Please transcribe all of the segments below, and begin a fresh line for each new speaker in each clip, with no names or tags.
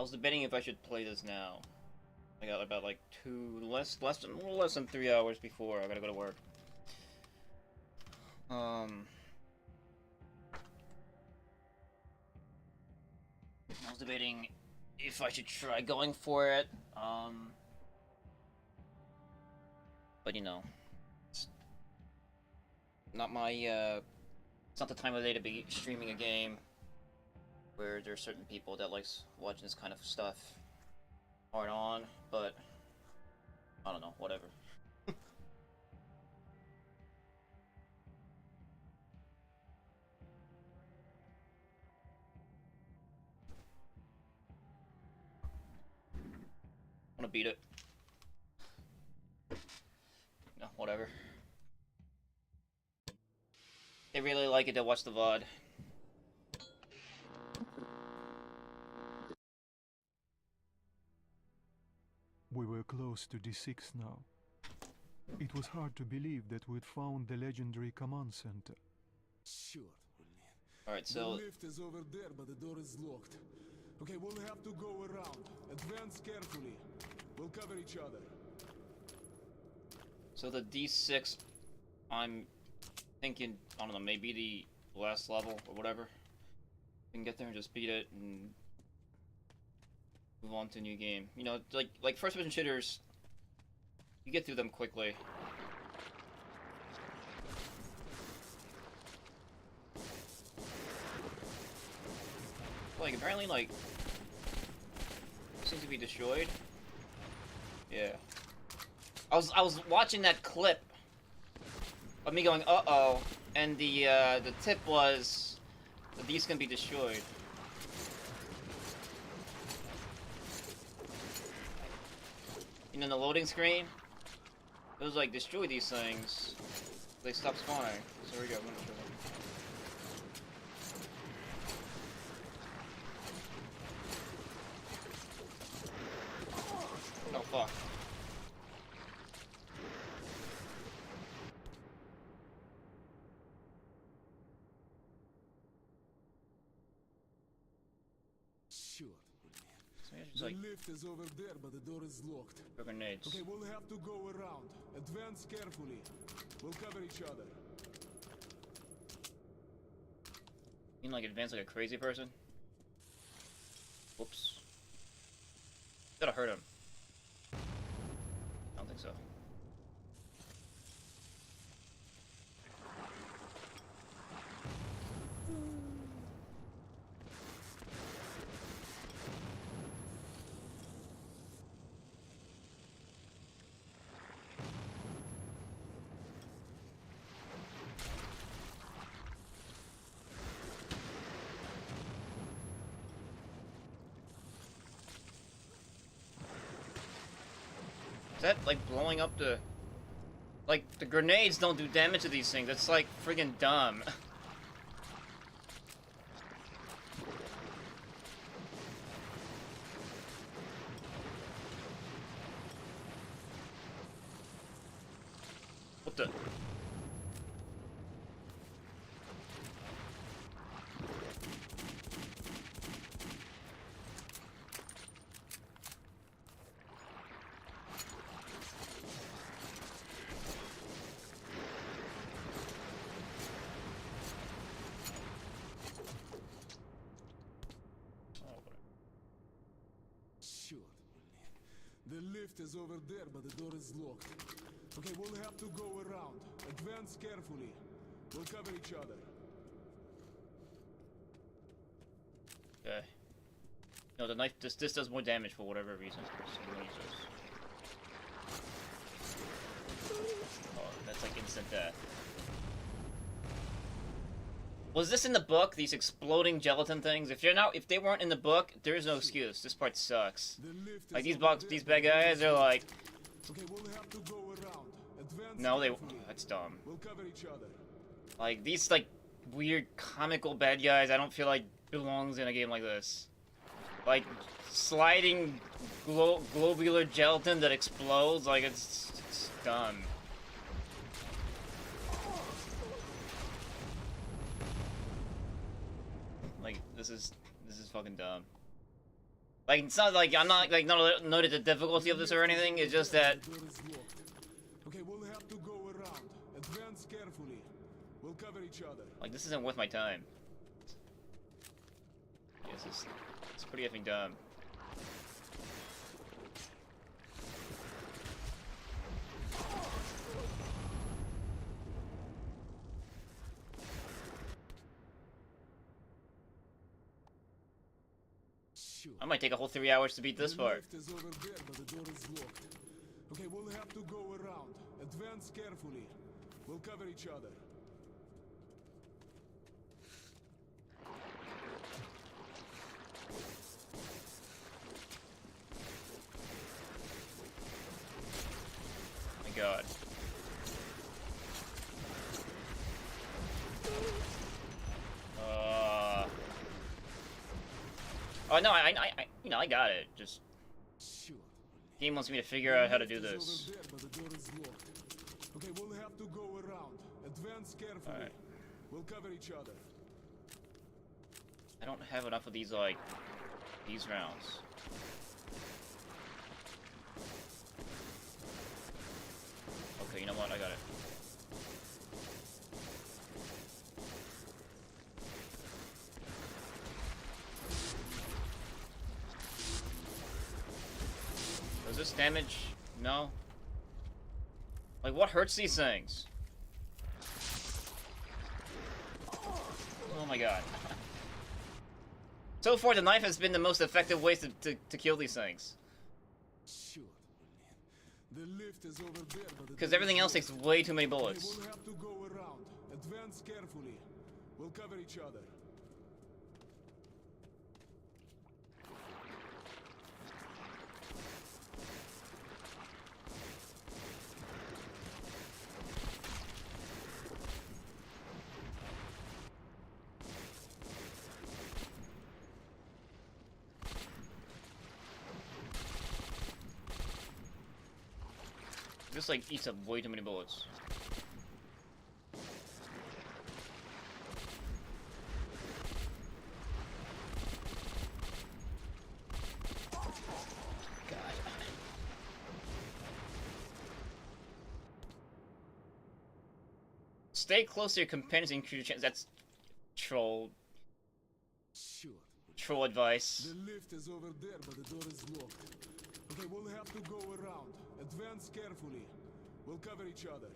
I was debating if I should play this now. I got about like a little less than 3 hours before I gotta go to work. I was debating if I should try going for it. But you know, it's not my it's not the time of day to be streaming a game where there's certain people that likes watching this kind of stuff hard on, but I don't know, whatever. I wanna beat it. No, whatever. They really like it to watch the VOD.
We were close to D6 now. It was hard to believe that we'd found the legendary command center.
Sure.
Alright, so
the lift is over there, but the door is locked. Okay, we'll have to go around. Advance carefully. We'll cover each other.
So the D6, I'm thinking, I don't know, maybe the last level or whatever. We can get there and just beat it and move on to a new game. You know, like first-person shooters, you get through them quickly. Like apparently, like seems to be destroyed. Yeah. I was watching that clip of me going, uh-oh, and the tip was that these can be destroyed. You know, in the loading screen, it was like, destroy these things. They stop spawning. So here we go, I'm gonna show them. Oh, fuck.
Sure.
The
lift is over there, but the door is locked.
Grenades.
Okay, we'll have to go around. Advance carefully. We'll cover each other.
You mean like advance like a crazy person? Whoops. Gotta hurt him. I don't think so. Is that like blowing up the... Like, the grenades don't do damage to these things. That's like friggin' dumb. What the...
Sure. The lift is over there, but the door is locked. Okay, we'll have to go around. Advance carefully. We'll cover each other.
Okay. No, the knife, this does more damage for whatever reason. So I'm gonna use this. Oh, that's like instant death. Was this in the book? These exploding gelatin things? If they weren't in the book, there is no excuse. This part sucks. Like these bad guys, they're like.
Okay, we'll have to go around. Advance
No,
carefully.
that's dumb.
We'll cover each other.
Like these like weird comical bad guys, I don't feel like belongs in a game like this. Like sliding globular gelatin that explodes, like it's dumb. Like this is fucking dumb. Like, it's not like I'm not like not noted the difficulty of this or anything. It's just that
The door is locked. Okay, we'll have to go around. Advance carefully. We'll cover each other.
like this isn't worth my time. Yes, it's pretty effing dumb.
Shoot.
I might take a whole 3 hours to beat this
The
part.
lift is over there, but the door is locked. Okay, we'll have to go around. Advance carefully. We'll cover each other.
My God. Oh no, I got it. Just
Shoot.
game wants me to figure out how to do
The lift
this.
is over there, but the door is locked. Okay, we'll have to go around. Advance carefully.
Alright.
We'll cover each other.
I don't have enough of these like these rounds. Okay, you know what? I got it. Does this damage? No. Like, what hurts these things? Oh my God. So far, the knife has been the most effective way to kill these things.
Shoot. The lift is over there, but the
Because
door
everything
is
else
locked.
takes way too many
Okay,
bullets.
we'll have to go around. Advance carefully. We'll cover each other.
This like eats up way too many bullets. God. Stay close to your companions and increase your chance. That's troll
Shoot.
advice.
The lift is over there, but the door is locked. Okay, we'll have to go around. Advance carefully. We'll cover each other.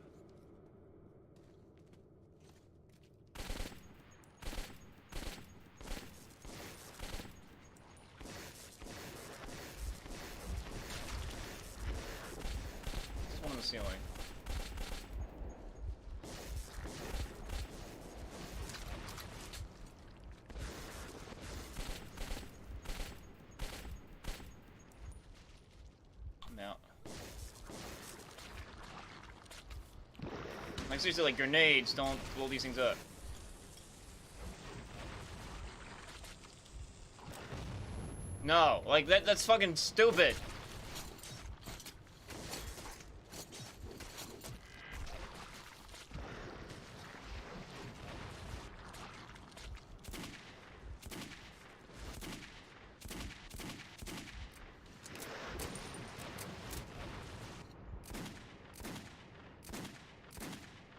There's one on the ceiling. I'm out. Like seriously, like grenades don't blow these things up. No, like that's fucking stupid.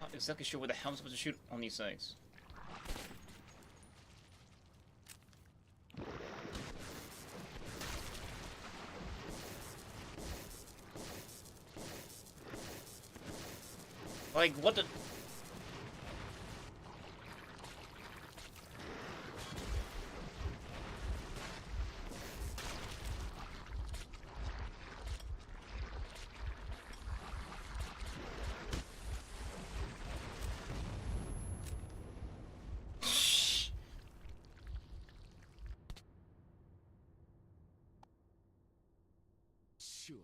Not exactly sure where the hell I'm supposed to shoot on these things. Like, what the...
Shoot.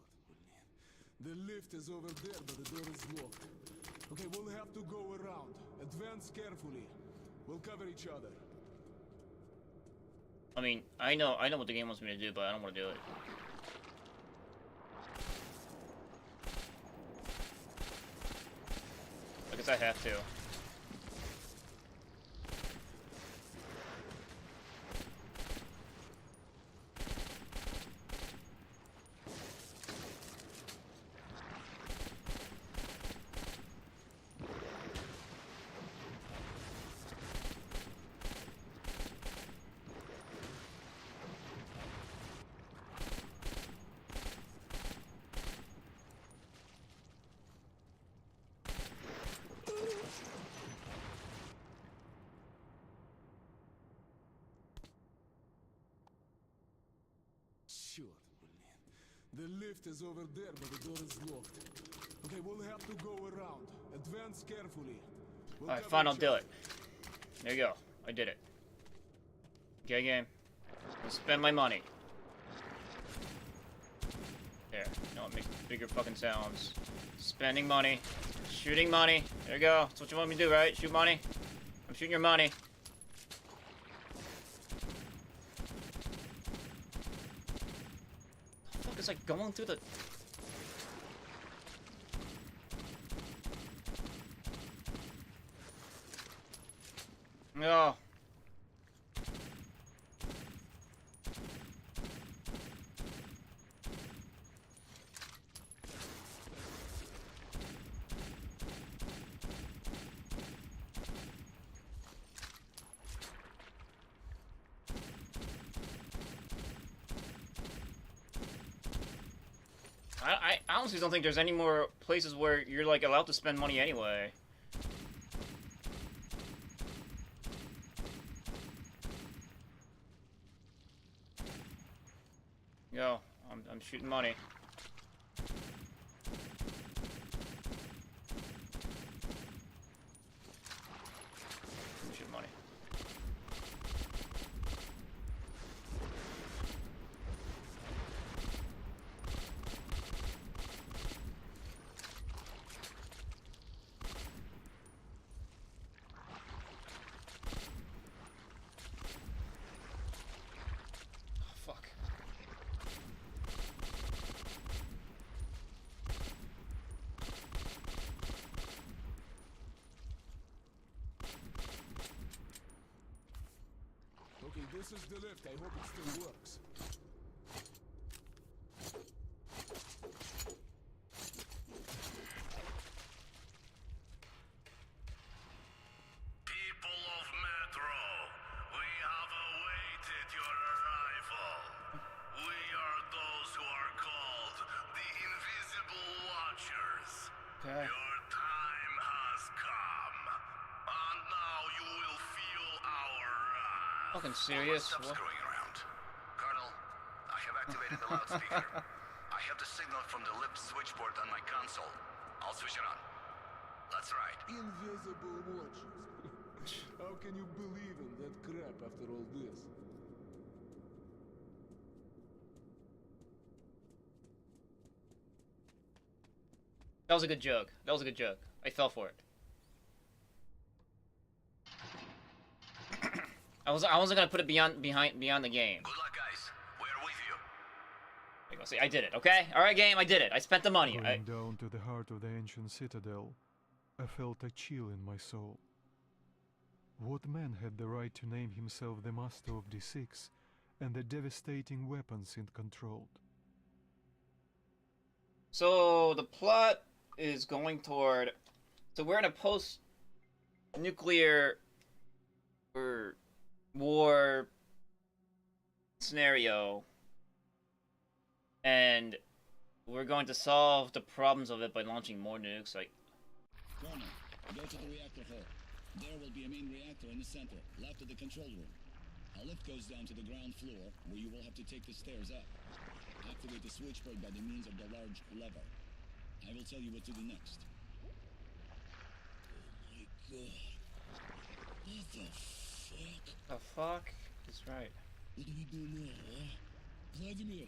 The lift is over there, but the door is locked. Okay, we'll have to go around. Advance carefully. We'll cover each other.
I mean, I know what the game wants me to do, but I don't want to do it. I guess I have to.
The lift is over there, but the door is locked. Okay, we'll have to go around. Advance carefully.
Alright, fine, I'll do it. There you go. I did it. Okay, game. I'll spend my money. There. No, it makes bigger fucking sounds. Spending money. Shooting money. There you go. That's what you want me to do, right? Shoot money. I'm shooting your money. The fuck is like going through the... No. I honestly don't think there's any more places where you're like allowed to spend money anyway. Yo, I'm shooting money. I'm shooting money. Fuck.
Okay, this is the lift. I hope it still works.
People of Metro, we have awaited your arrival. We are those who are called the Invisible Watchers.
Okay.
Your time has come, and now you will feel our wrath.
Fucking serious?
Stop
What?
screwing around. Colonel, I have activated the loudspeaker. I have the signal from the lift switchboard on my console. I'll switch it on. That's right.
Invisible watchers. How can you believe in that crap after all this?
That was a good joke. That was a good joke. I fell for it. I wasn't gonna put it beyond the game.
Good luck, guys. We're with you.
There you go. See, I did it. Okay. All right, game. I did it. I spent the money.
Going down to the heart of the ancient citadel, I felt a chill in my soul. What man had the right to name himself the master of D6 and the devastating weapons it controlled?
So the plot is going toward. So we're in a post-nuclear or war scenario, and we're going to solve the problems of it by launching more nukes. Like,
Colonel, go to the reactor hall. There will be a main reactor in the center, left of the control room. A lift goes down to the ground floor, where you will have to take the stairs up. Activate the switchboard by the means of the large lever. I will tell you what to do next. Oh my god. What the fuck?
the fuck is right.
What do we do now, huh? Vladimir,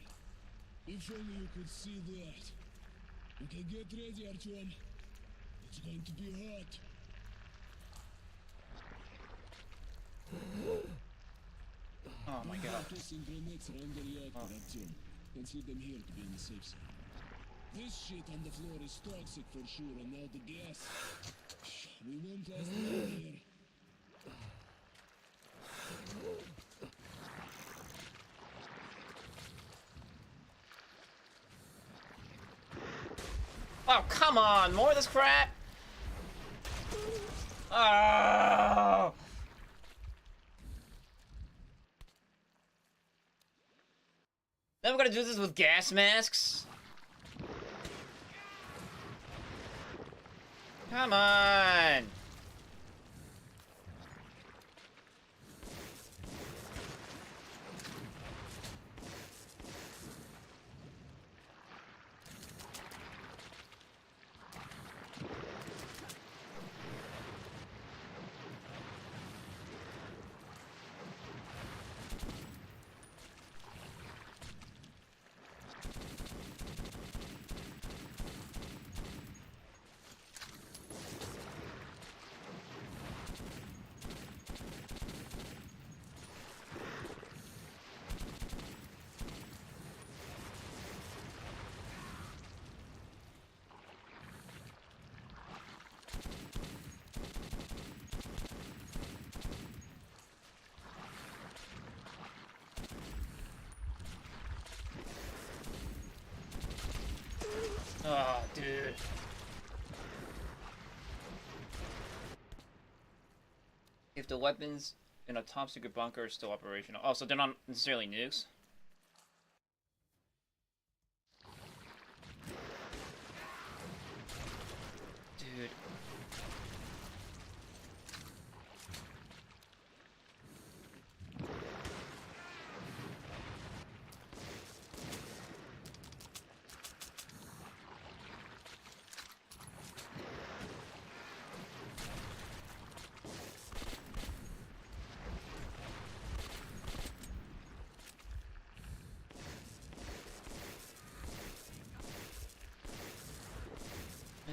if only you could see that. Okay, get ready, Artyom. It's going to be hot.
Oh my god.
Tossing grenades around the reactor, Artyom. Consider them here to be on the safe side. This shit on the floor is toxic for sure, and now the gas. We won't last long here.
Oh, come on! More of this crap? Oh! Then we're gonna do this with gas masks? Come on! Ah, dude. If the weapons in a top secret bunker are still operational. Oh, so they're not necessarily nukes? Dude.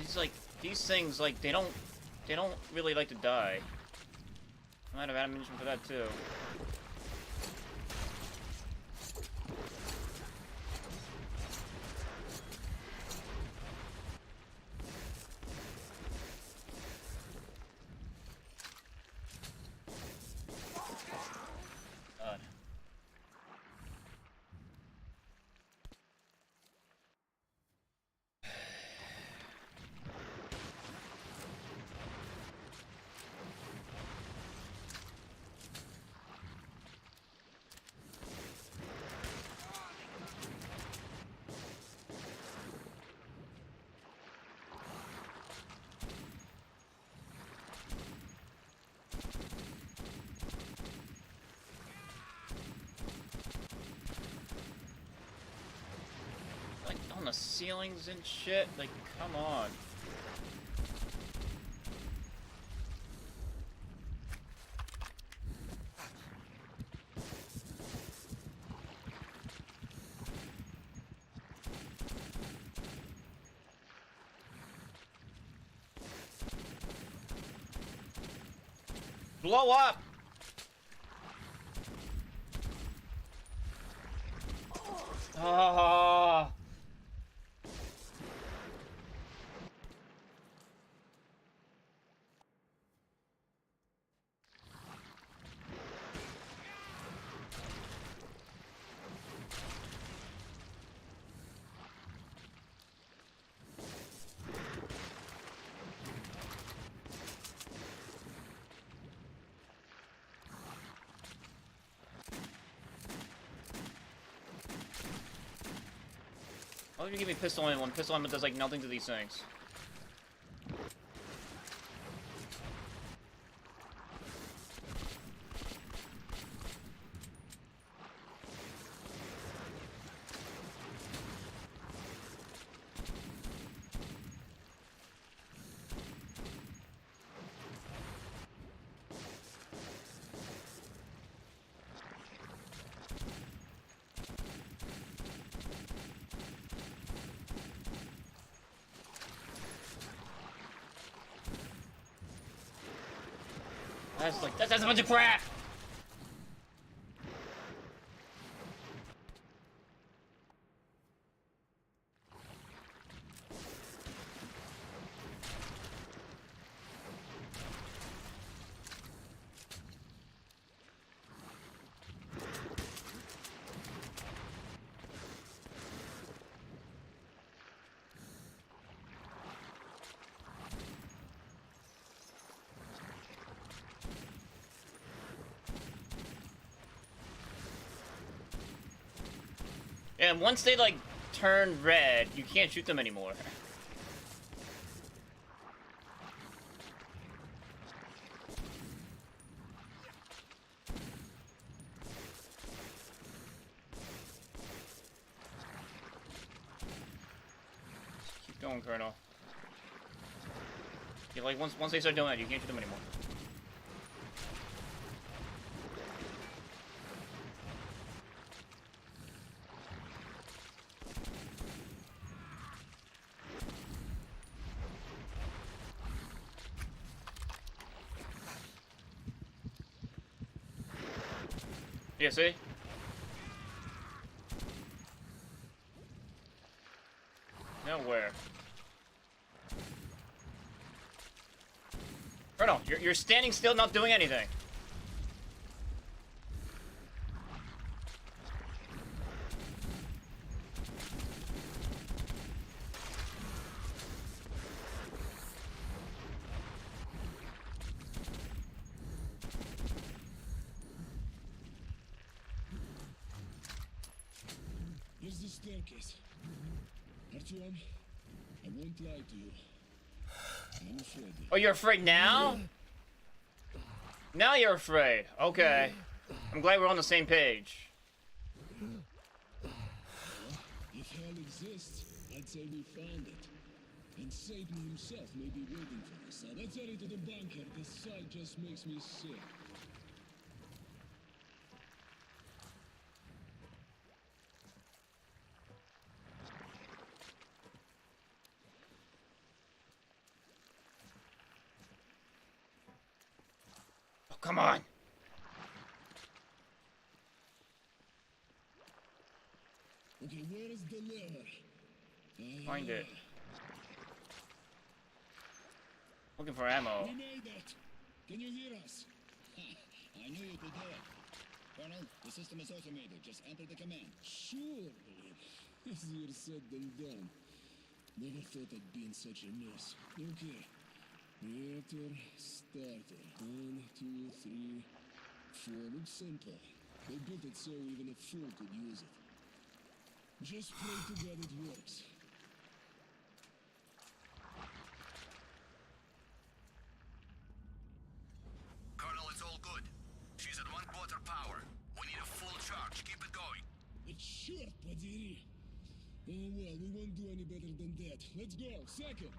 It's like, these things, like, they don't really like to die. I might have ammunition for that, too. God. Like, on the ceilings and shit? Like, come on. Blow up! Ah. Why would you give me pistol ammo when pistol ammo does like nothing to these things? That's a bunch of crap! And once they, like, turn red, you can't shoot them anymore. Keep going, Colonel. Yeah, like, once they start doing that, you can't shoot them anymore. Yeah, see? Nowhere. Colonel, you're standing still, not doing anything.
staircase. Artyom, I won't lie to you. I'm afraid.
Oh, you're afraid now? Now you're afraid. Okay. I'm glad we're on the same page.
If hell exists, I'd say we found it. And Satan himself may be waiting for us. Now let's head into the bunker. This sight just makes me sick.
Oh, come on.
Okay, where is the lever?
Find it. Looking for ammo.
We made it! Can you hear us? I knew you could do it. Colonel, the system is automated. Just enter the command. Sure. Easier said than done. Never thought I'd be in such a mess. Okay. Reactor starter. 1, 2, 3, 4. Looks simple. They built it so even a fool could use it. Just pray to God it works.
Colonel, it's all good. She's at 1/4 power. We need a full charge. Keep it going.
Черт подери! Oh well, we won't do any better than that. Let's go. Second.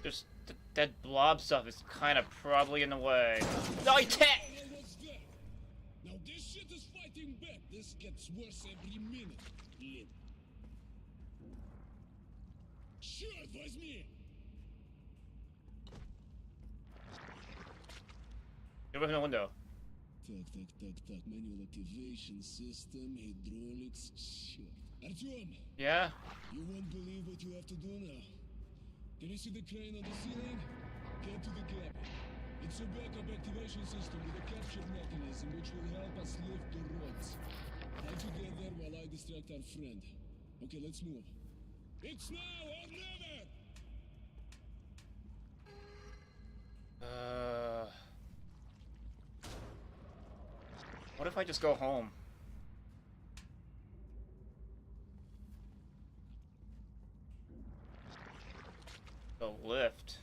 Just that blob stuff is kind of probably in the way. No, I can't.
What was that? Now this shit is fighting back. This gets worse every minute. Блин. Черт возьми!
Get away from the window.
Так. Manual activation system, hydraulics. Черт. Артём,
Yeah?
you won't believe what you have to do now. Can you see the crane on the ceiling? Get to the cabin. It's a backup activation system with a capture mechanism which will help us lift the rods. Hide together while I distract our friend. Okay, let's move. It's now or never!
What if I just go home? The lift.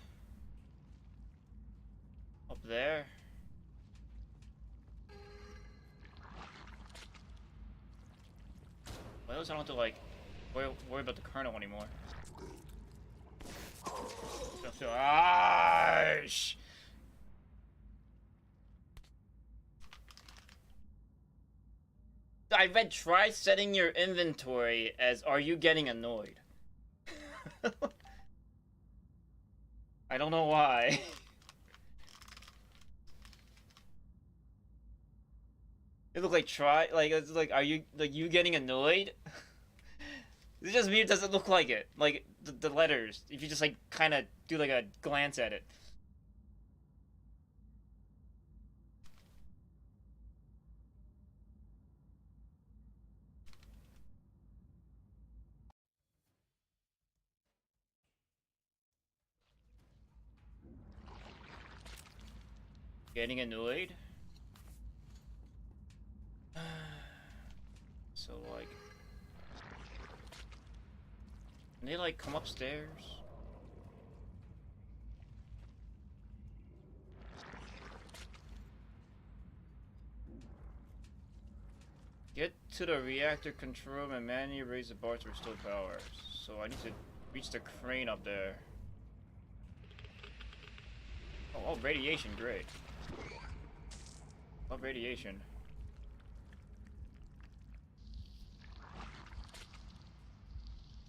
Up there? Well, at least I don't have to, like, worry about the colonel anymore. Gosh! I read try setting your inventory as are you getting annoyed? I don't know why. It looked like try like it's like are you getting annoyed? It's just me, it doesn't look like it. Like the letters. If you just like kinda do like a glance at it. Getting annoyed? So like can they like come upstairs? Get to the reactor control room and manually raise the bar to restore power. So I need to reach the crane up there. Oh, radiation, great. Love radiation.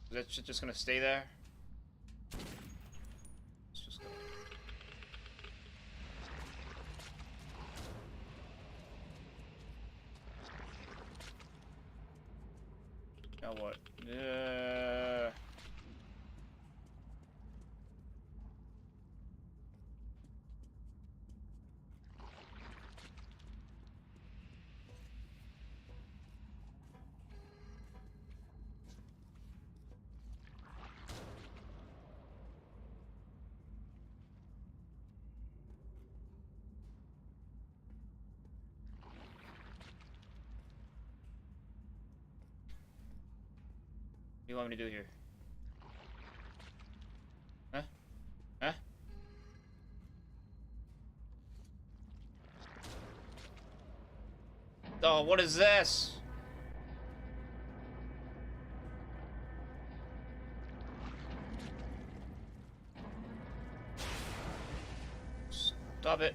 Is that shit just gonna stay there? Let's just go. Now what? do you want me to do here? Huh? Huh? Oh, what is this? Stop it.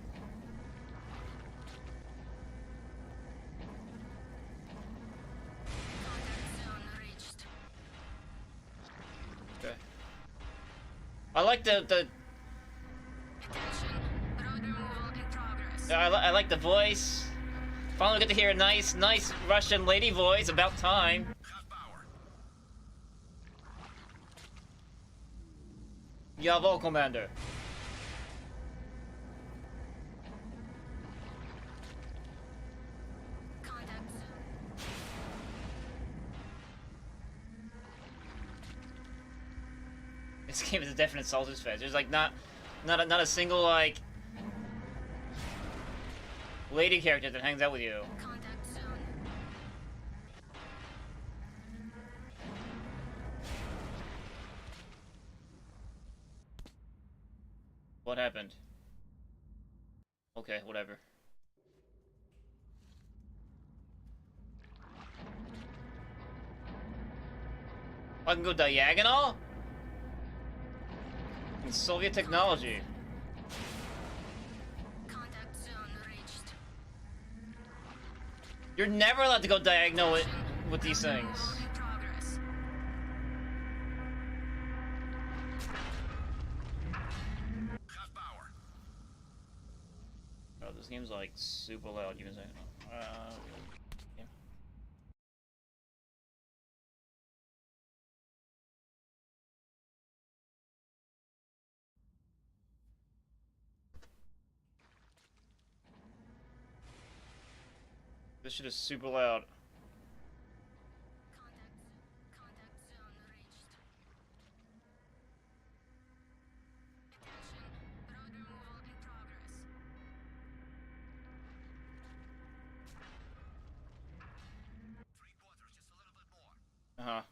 Okay. I like the I like the voice. Finally get to hear a nice Russian lady voice. About time. Jawohl, Commander. This game is a definite Salter's Fest. There's like not a single like lady character that hangs out with you. What happened? Okay, whatever. I can go diagonal? In Soviet technology. You're never allowed to go diagonal with these things. Oh, this game's like super loud. You can say. Yeah. This shit is super loud. Uh-huh.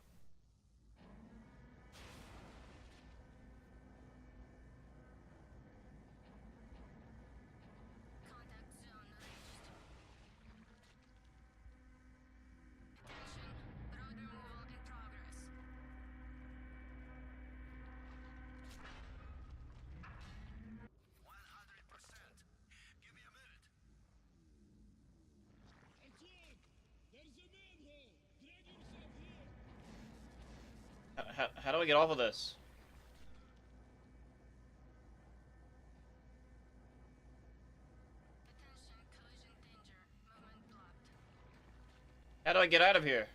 How do I get off of this? How do I get out of here?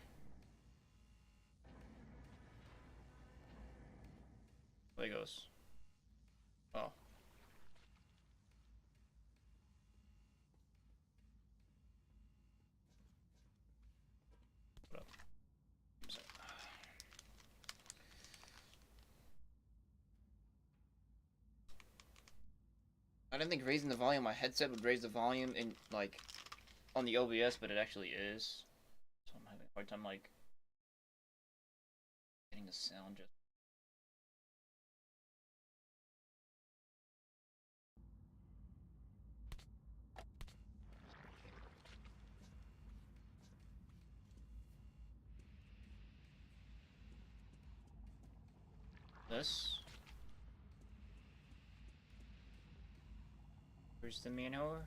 There he goes. Oh. I didn't think raising the volume on my headset would raise the volume in like on the OBS, but it actually is. So I'm having a hard time like getting the sound just. This. Where's the manhole?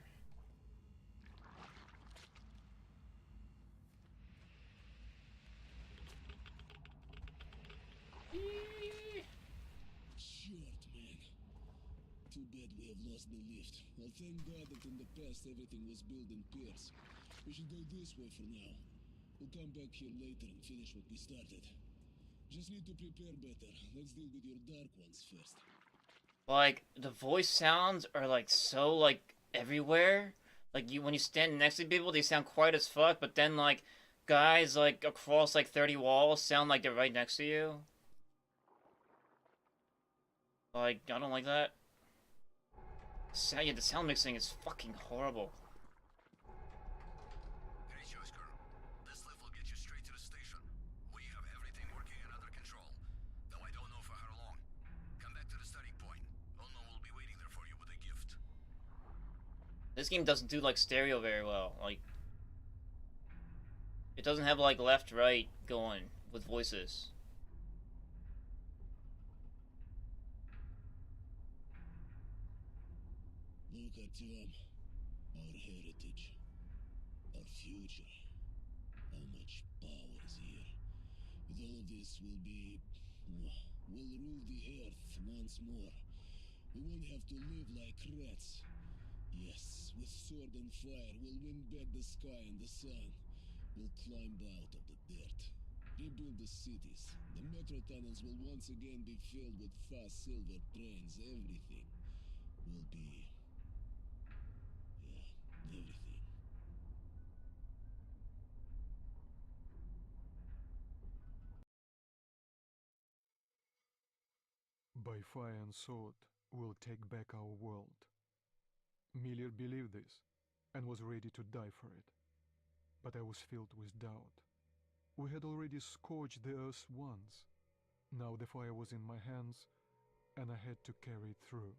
Short, man. Too bad we have lost the lift. Well, thank God that in the past everything was built in piers. We should go this way for now. We'll come back here later and finish what we started. Just need to prepare better. Let's deal with your dark ones first.
Like the voice sounds are like so like everywhere. Like when you stand next to people, they sound quiet as fuck. But then like guys like across like 30 walls sound like they're right next to you. Like I don't like that. Yeah, the sound mixing is fucking horrible.
Great choice, Colonel. This lift will get you straight to the station. We have everything working in under
This game doesn't do like stereo very well. Like, it doesn't have like left, right going with voices.
Look at them. Our heritage. Our future. How much power is here. With all of this, we'll rule the earth once more. We won't have to live like rats. Yes, with sword and fire, we'll win back the sky and the sun. We'll climb out of the dirt. Rebuild the cities. The metro tunnels will once again be filled with fast silver trains. Everything will be... yeah, everything.
By fire and sword, we'll take back our world. Miller believed this and was ready to die for it. But I was filled with doubt. We had already scorched the earth once. Now the fire was in my hands, and I had to carry it through.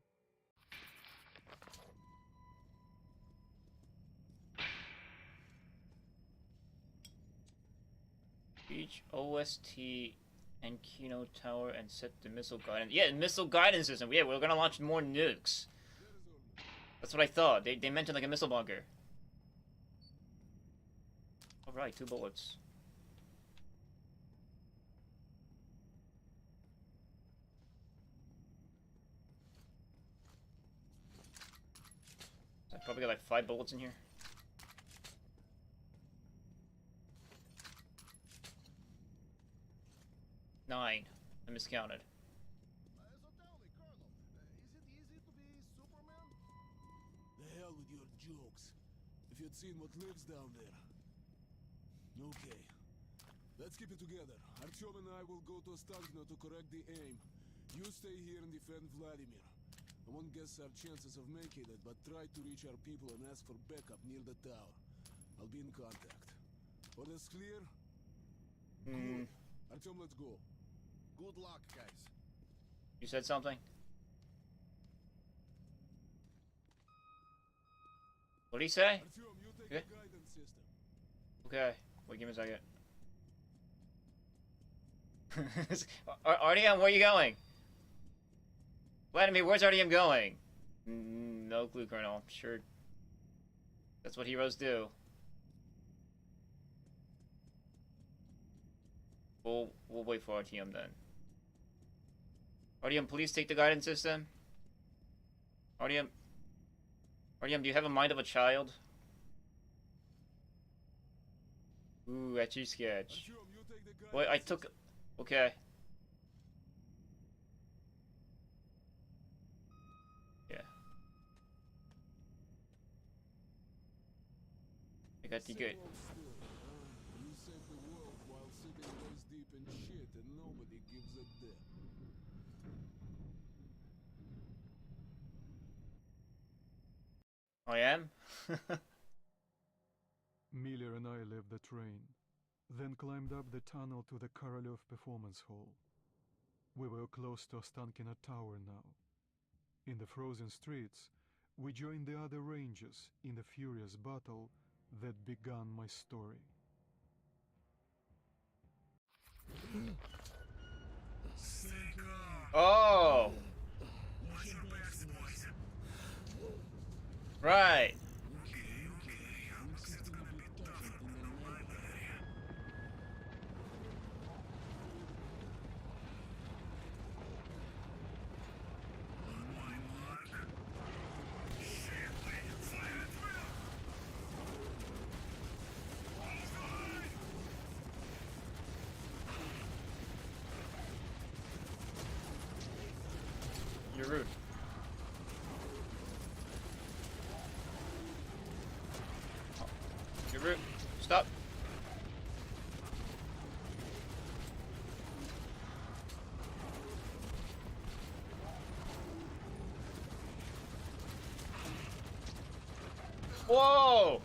Reach OST and Kino Tower and set the missile guidance. Yeah, missile guidance system. Yeah, we're gonna launch more nukes. That's what I thought. They mentioned like a missile bunker. Alright, 2 bullets. I probably got like 5 bullets in here. Nine. I miscounted.
So tell me, Colonel, is it easy to be Superman? The hell with your jokes. If you'd seen what lives down there. Okay. Let's keep it together. Artyom and I will go to Ostankino to correct the aim. You stay here and defend Vladimir. I won't guess our chances of making it, but try to reach our people and ask for backup near the tower. I'll be in contact. Orders clear? Good. Artyom, let's go. Good luck, guys.
You said something? What did he say?
Artyom, you take
Okay.
the guidance system.
Okay. Wait, give me a second. Artyom, where are you going? Vladimir, where's Artyom going? No clue, Colonel. I'm sure that's what heroes do. We'll wait for Artyom then. Artyom, please take the guidance system. Artyom, do you have a mind of a child? Ooh, etchy sketch.
Artyom, you take the guidance
Wait, I took. Okay. Yeah. I got the good.
Same old story, huh? You save the world while sitting waist deep in shit and nobody gives a damn.
I am?
Miller and I left the train, then climbed up the tunnel to the Korolev Performance Hall. We were close to Ostankino Tower now. In the frozen streets, we joined the other rangers in the furious battle that began my story.
Oh! Right! You're rude. You're rude. Stop. Whoa!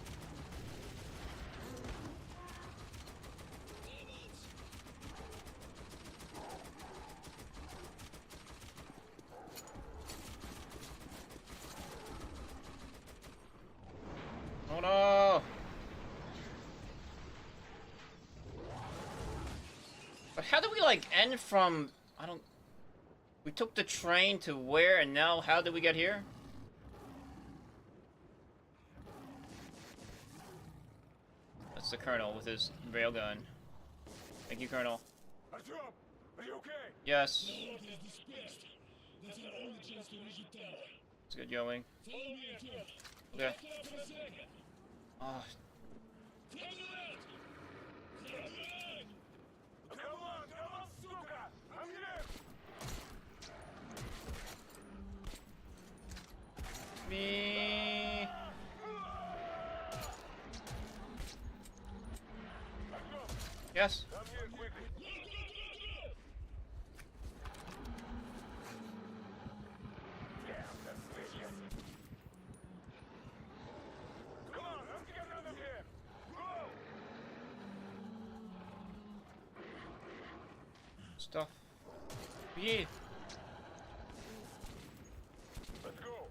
But how do we, like, end from... I don't... We took the train to where, and now how did we get here? That's the Colonel with his railgun. Thank you, Colonel.
Артем, are you okay?
Yes.
Load is dispersed. That's our only chance to reach the tower.
Let's get going.
Follow me, Artyom.
Okay.
Back up for a second.
Oh,
Throw the net. Throw the net.
Come on, сука! I'm here!
me. Yes.
Come here quickly. Damn, that's vicious. Come on, let's get out of here. Go!
Stuff. Yeah.
Let's go.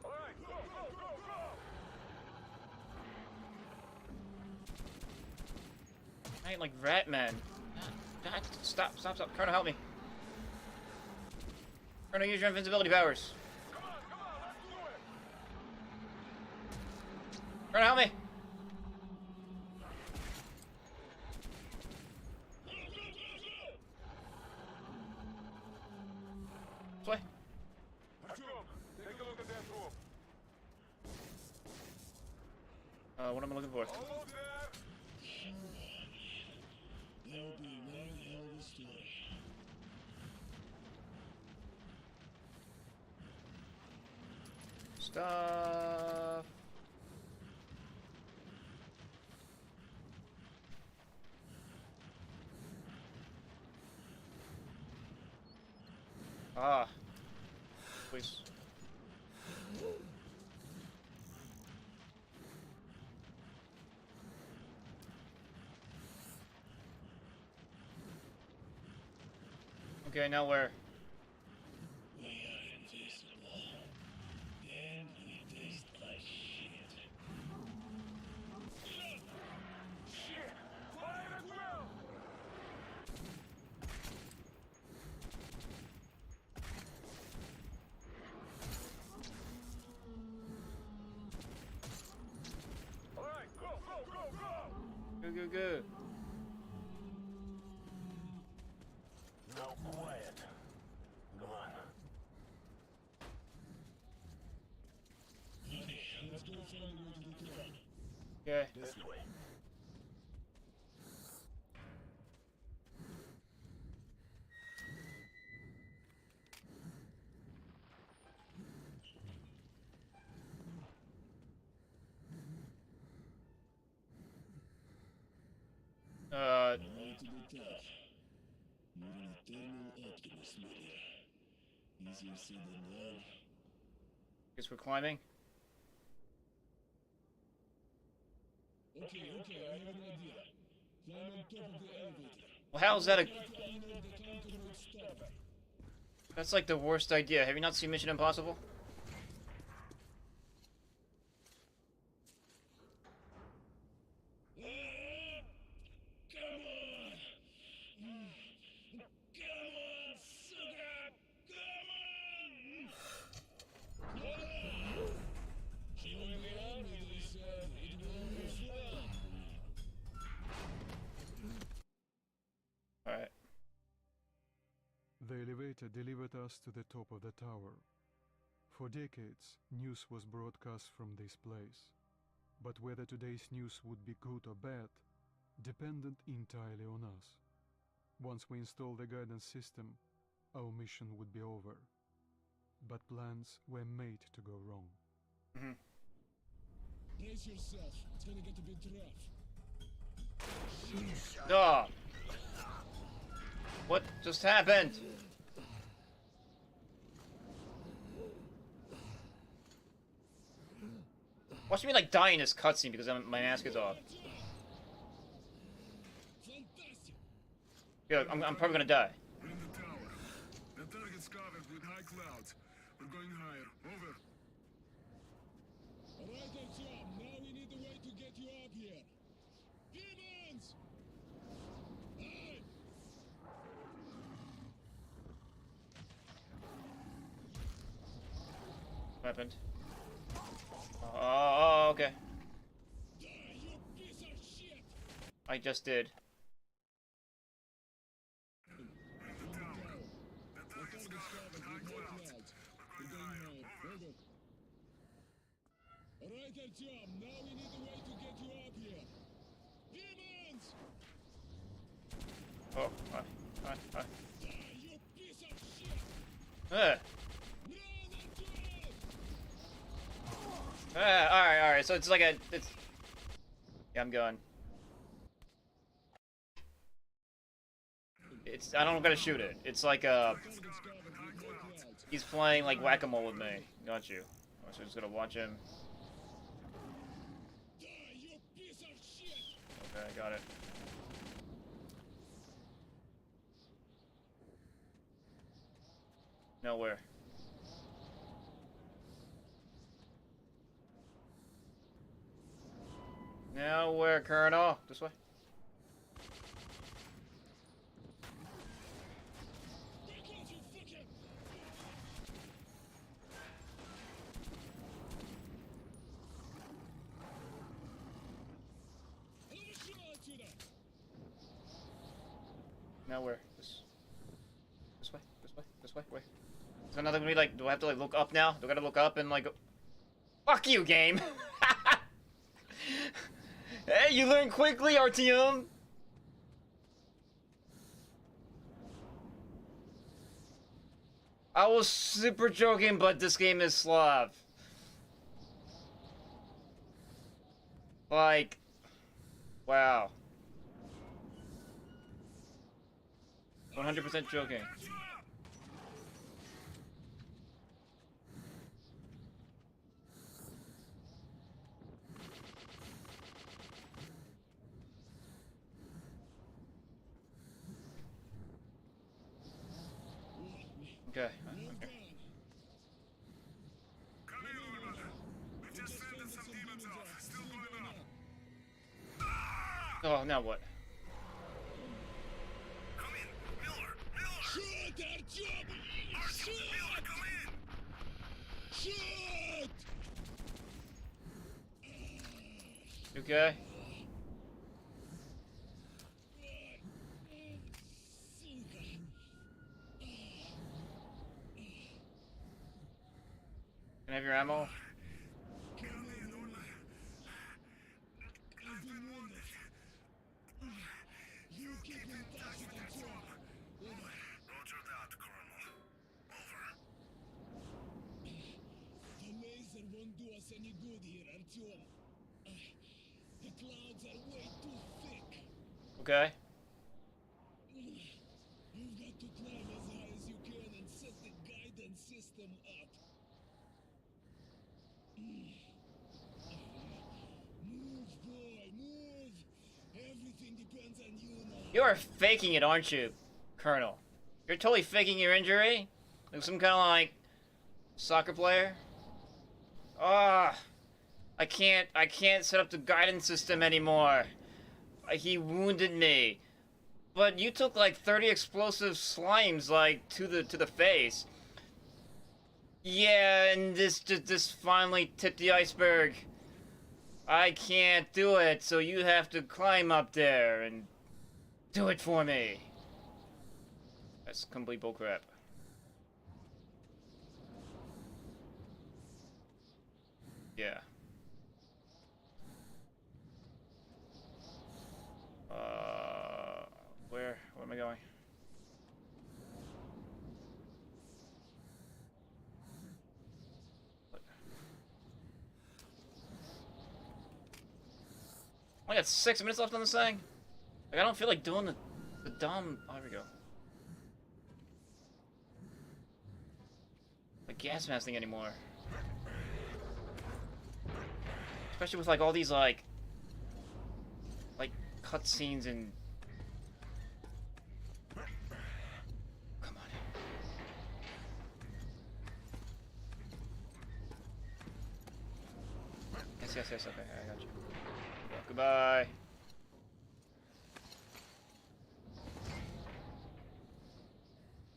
All right, go, go, go, go!
I ain't like Ratman. Stop. Colonel, help me. Colonel, use your invincibility powers.
Come on, let's do it!
Colonel, help me. This way.
Артем, take a look at that room.
What am I looking for?
Almost there.
There'll be one hell of a story.
Stuff. Ah. Please. Okay, now where?
We are invisible. And we taste like shit.
Shit! Fire as well! All right, go, go, go, go!
Go.
Now quiet. Come on.
Let's go find a way to the tower.
Okay.
This way.
Right to the top. You're an eternal optimist, my dear. Easier said than done.
Guess we're climbing.
Okay, I have an idea. Climb on top of the elevator.
Well, how's that a...
Try to unknown the counterweight stopper.
That's like the worst idea. Have you not seen Mission Impossible?
Come on! Come on, sugar! Come on! She won't be on me, they said. It will be fun.
Alright.
The elevator delivered us to the top of the tower. For decades, news was broadcast from this place. But whether today's news would be good or bad depended entirely on us. Once we installed the guidance system, our mission would be over. But plans were made to go wrong.
Brace yourself. It's gonna get a bit rough.
Duh! What just happened? Watch me like die in this cutscene because my mask is off.
Fantastic!
Yeah, I'm probably gonna die.
We're in the tower. The target
gets covered with high clouds. We're going higher. Over.
Alright, Artyom, now we need a way to get you up here. Demons! Hey!
What happened? Oh, okay.
Die, you piece of shit!
I just did.
Alright, Artyom, now we need a way to get you up here. Demons!
Oh, hi.
Die, you piece of shit!
Ugh.
Run, Artyom!
Alright, so it's like it's... Yeah, I'm going. I don't gotta shoot it. It's like, he's playing like whack-a-mole with me. Got you. So I'm just gonna watch him.
Die, you piece of shit!
Okay, got it. Nowhere. Nowhere, Colonel. This way.
Back off, you fucking... Another shot to them!
Nowhere. This way. Wait. Is another gonna be like? Do I have to like look up now? Do I gotta look up and like? Go... Fuck you, game. Hey, you learn quickly, Artyom. I was super joking, but this game is Slav. Like, wow. 100% joking. Okay.
Come in, everyone. We just fended some demons off. Still going up.
Oh, now what?
Come in, Miller!
Shoot, Artyom!
Miller,
Shoot!
come in!
Shoot!
You okay? Can I have your ammo?
Get on in, Orla. I've been wounded.
You keep in touch with Artyom.
Roger that, Colonel. Over.
The laser won't do us any good here, Artyom. The clouds are way too thick.
Okay.
You've got to climb as high as you can and set the guidance system up. Move, boy, move! Everything depends on you now.
You are faking it, aren't you, Colonel? You're totally faking your injury? Like some kind of like soccer player? Ah, I can't set up the guidance system anymore. He wounded me. But you took like 30 explosive slimes like to the face. Yeah, and this finally tipped the iceberg. I can't do it, so you have to climb up there and do it for me. That's complete bullcrap. Yeah. Where am I going? I got 6 minutes left on this thing. Like, I don't feel like doing the dumb. Oh, here we go. The gas mask thing anymore. Especially with like all these like cutscenes and. Come on. yes, yes, okay, I got you. Goodbye.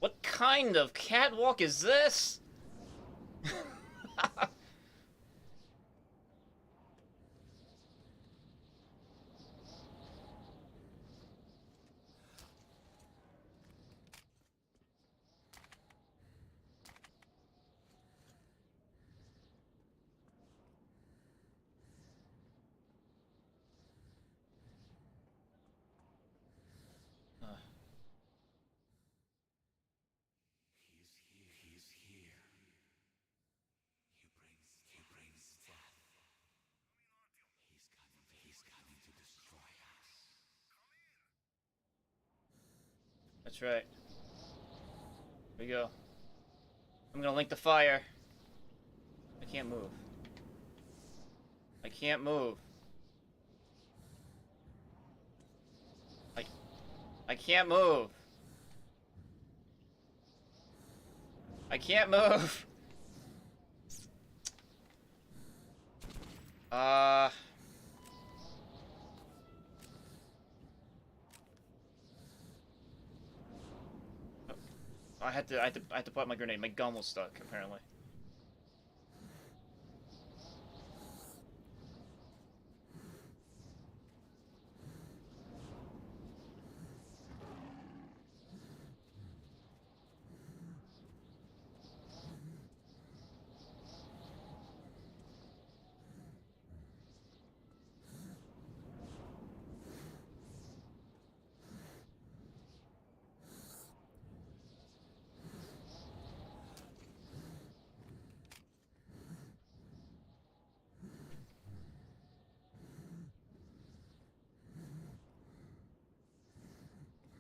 What kind of catwalk is this?
He's here. He brings death. He's coming to destroy us.
That's right. Here we go. I'm gonna link the fire. I can't move. I can't move. I can't move. I can't move. I had to put my grenade. My gun was stuck, apparently.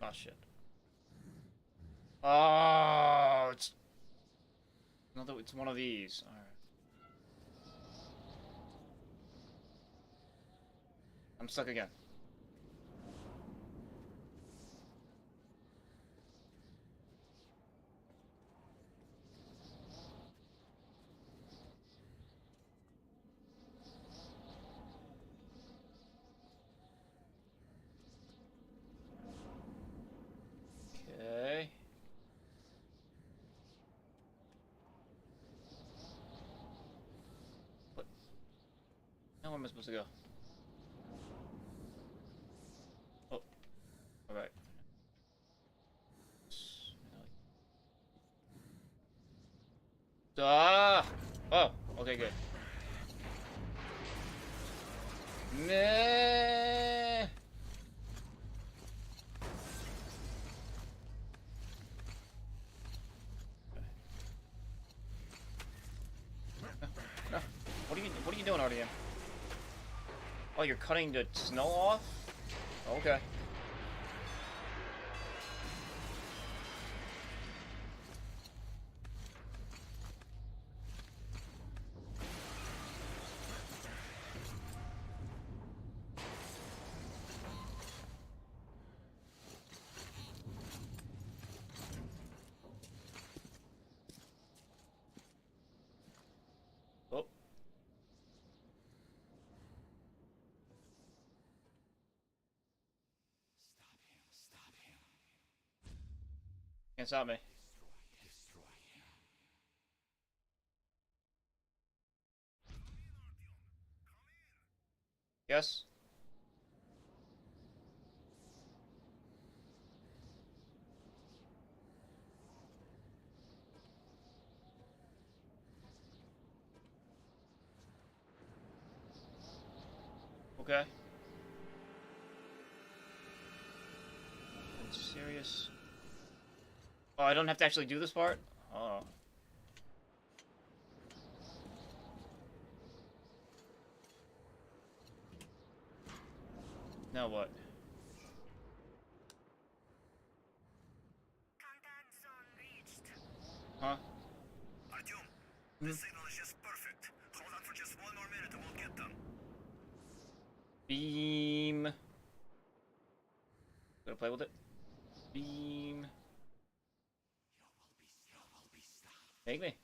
Oh shit. Oh, it's another. It's one of these. All right. I'm stuck again. Okay. What? Now where am I supposed to go? Oh. Alright. Ah! Oh, okay, good. Meh. No. What are you doing, RDM? Oh, you're cutting the snow off? Okay. Oh.
Stop him.
Can't stop me.
Destroy him.
Yes? Okay. Serious. Oh, I don't have to actually do this part? Oh. Now what?
Contact zone reached.
Huh?
Artyom, the signal is just perfect. Hold on for just one more minute and we'll get them.
Beam. Gonna play with it. Beam.
You will be stopped.
Take me.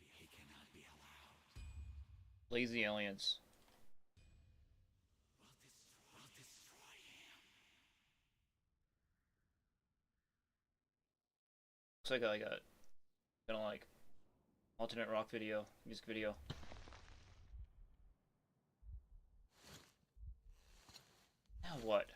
He cannot
Lazy aliens. Looks like I got kind of like alternate rock video, music video. Now what?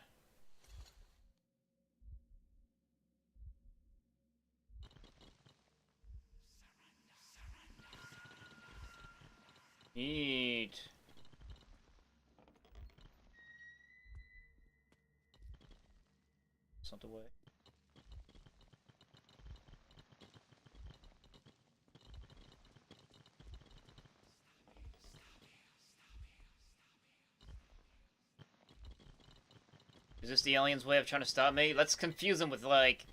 Neat. It's not the way. Is this the aliens' way of trying to stop me? Let's confuse them with, like,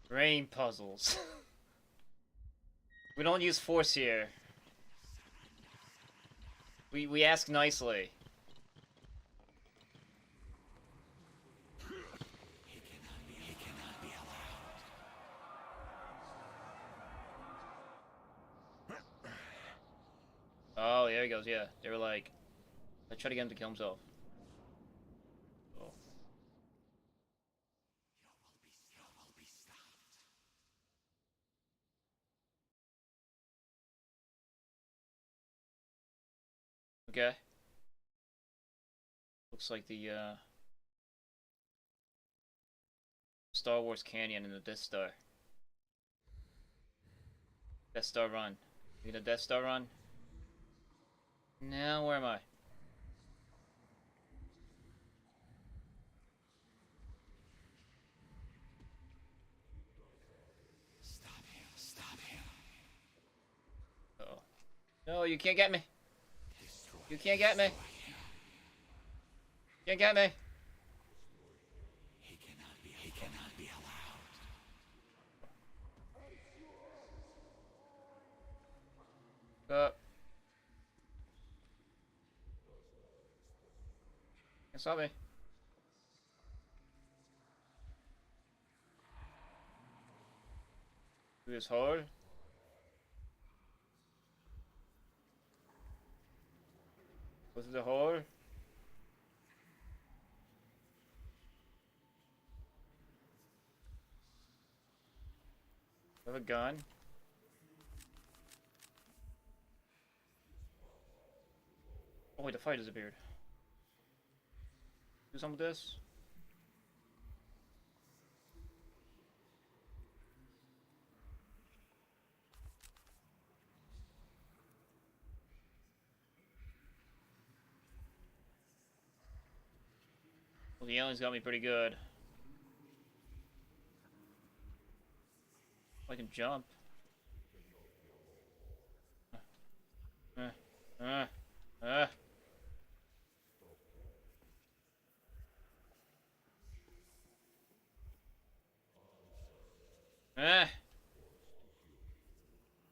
brain puzzles. We don't use force here. We ask nicely. Oh, there he goes, yeah. They were like, let's try to get him to kill himself. Oh. Okay. Looks like the, Star Wars Canyon in the Death Star. Death Star run. You gonna Death Star run? Now, where am I?
Stop him.
Uh-oh. No, you can't get me. You can't get me. Can't get me.
He cannot be allowed.
Can't stop me. Do this hard. Go through the hole. I have a gun. Oh wait, the fire disappeared. Do some of this. Well, the aliens got me pretty good. I can jump.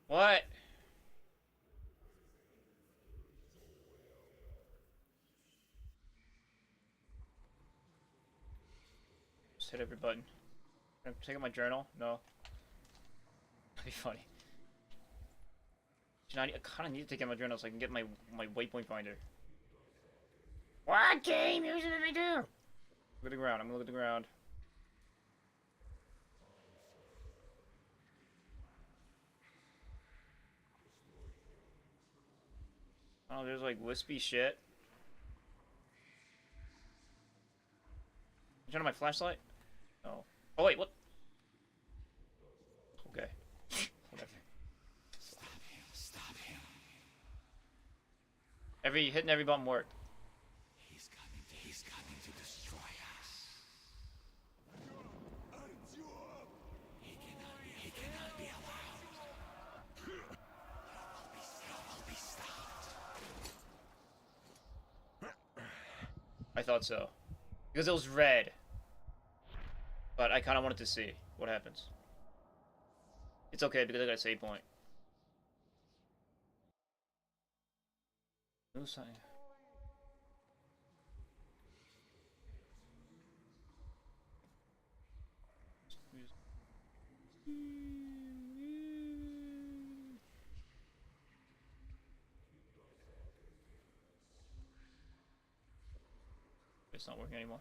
What? Just hit every button. Can I take out my journal? No. That'd be funny. I kind of need to take out my journal so I can get my waypoint finder. What game usually did I do? Look at the ground. I'm gonna look at the ground. Oh, there's like wispy shit. Turn on my flashlight? Oh. Oh wait, what? Okay. Whatever.
Stop him.
Hitting every button worked.
He's coming to destroy us. He cannot be allowed. You will be stopped.
I thought so. Because it was red. But I kind of wanted to see what happens. It's okay because I got a save point. No sign. it's not working anymore.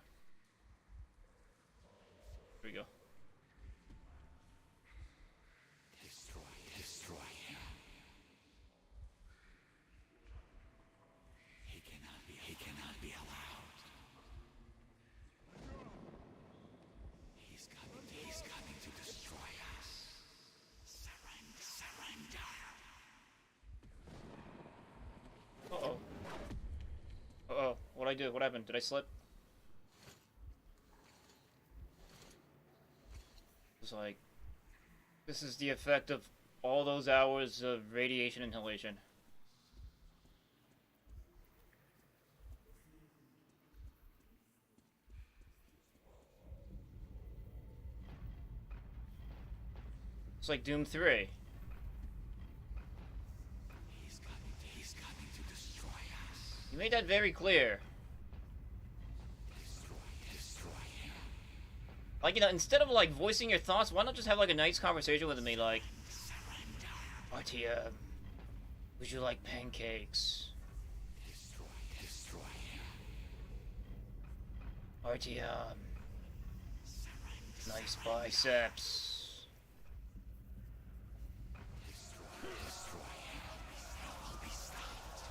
Here we go.
Destroy him. He cannot be allowed. He's coming to destroy us. Surrender.
Uh-oh. Uh-oh. What'd I do? What happened? Did I slip? It's like... This is the effect of all those hours of radiation inhalation. It's like Doom 3.
He's coming to destroy us.
You made that very clear.
Destroy him.
Like, you know, instead of, like, voicing your thoughts, why not just have, like, a nice conversation with me, like... Artyom, would you like pancakes?
Destroy him.
Artyom, nice biceps.
Destroy him. He will be stopped.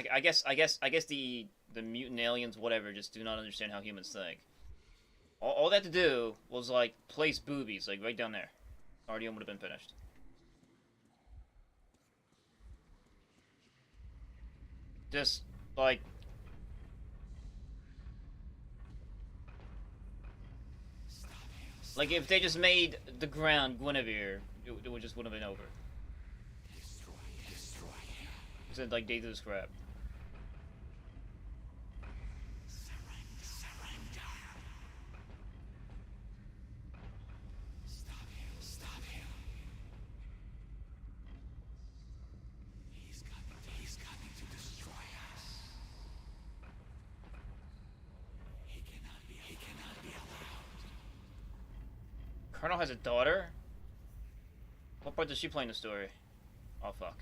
I guess the mutant aliens, whatever, just do not understand how humans think. All they had to do was, like, place boobies, like, right down there. Artyom would have been finished. Just, like... Like, if they just made the ground Guinevere, it would just wouldn't have been over.
Destroy him.
Instead, like, they do the scrap.
Surrender. Stop him. He's coming to destroy us. He cannot be allowed.
Colonel has a daughter? What part does she play in the story? Oh, fuck.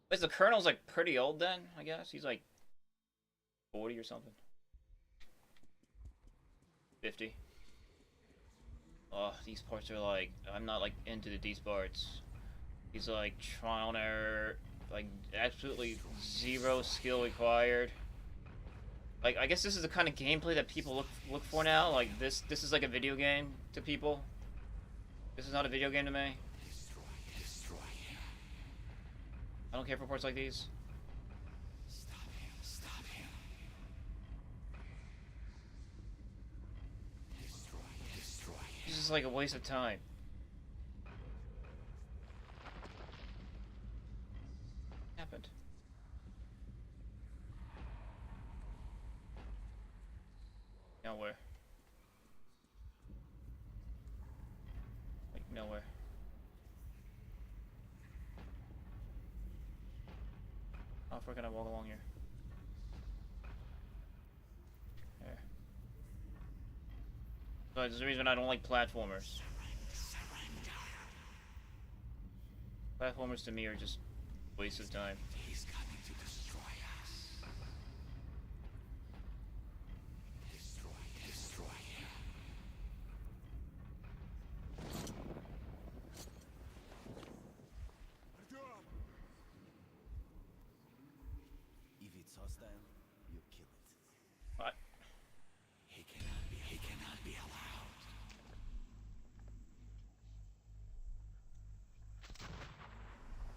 Wait, the Colonel's, like, pretty old then, I guess? He's, like, 40 or something. 50. Oh, these parts are, like... I'm not, like, into these parts. He's, like, trial and error... Like, absolutely zero skill required. Like, I guess this is the kind of gameplay that people look for now. Like, this is like a video game to people. This is not a video game to me.
Destroy him.
I don't care for parts like these.
Stop him. Destroy him.
This is like a waste of time. Happened. Nowhere. Like, nowhere. Oh, if we're gonna walk along here. There. So there's a reason I don't like platformers. Platformers to me are just waste of time.
He's coming to destroy us. Destroy him.
If it's hostile, you kill it.
What?
He cannot be allowed.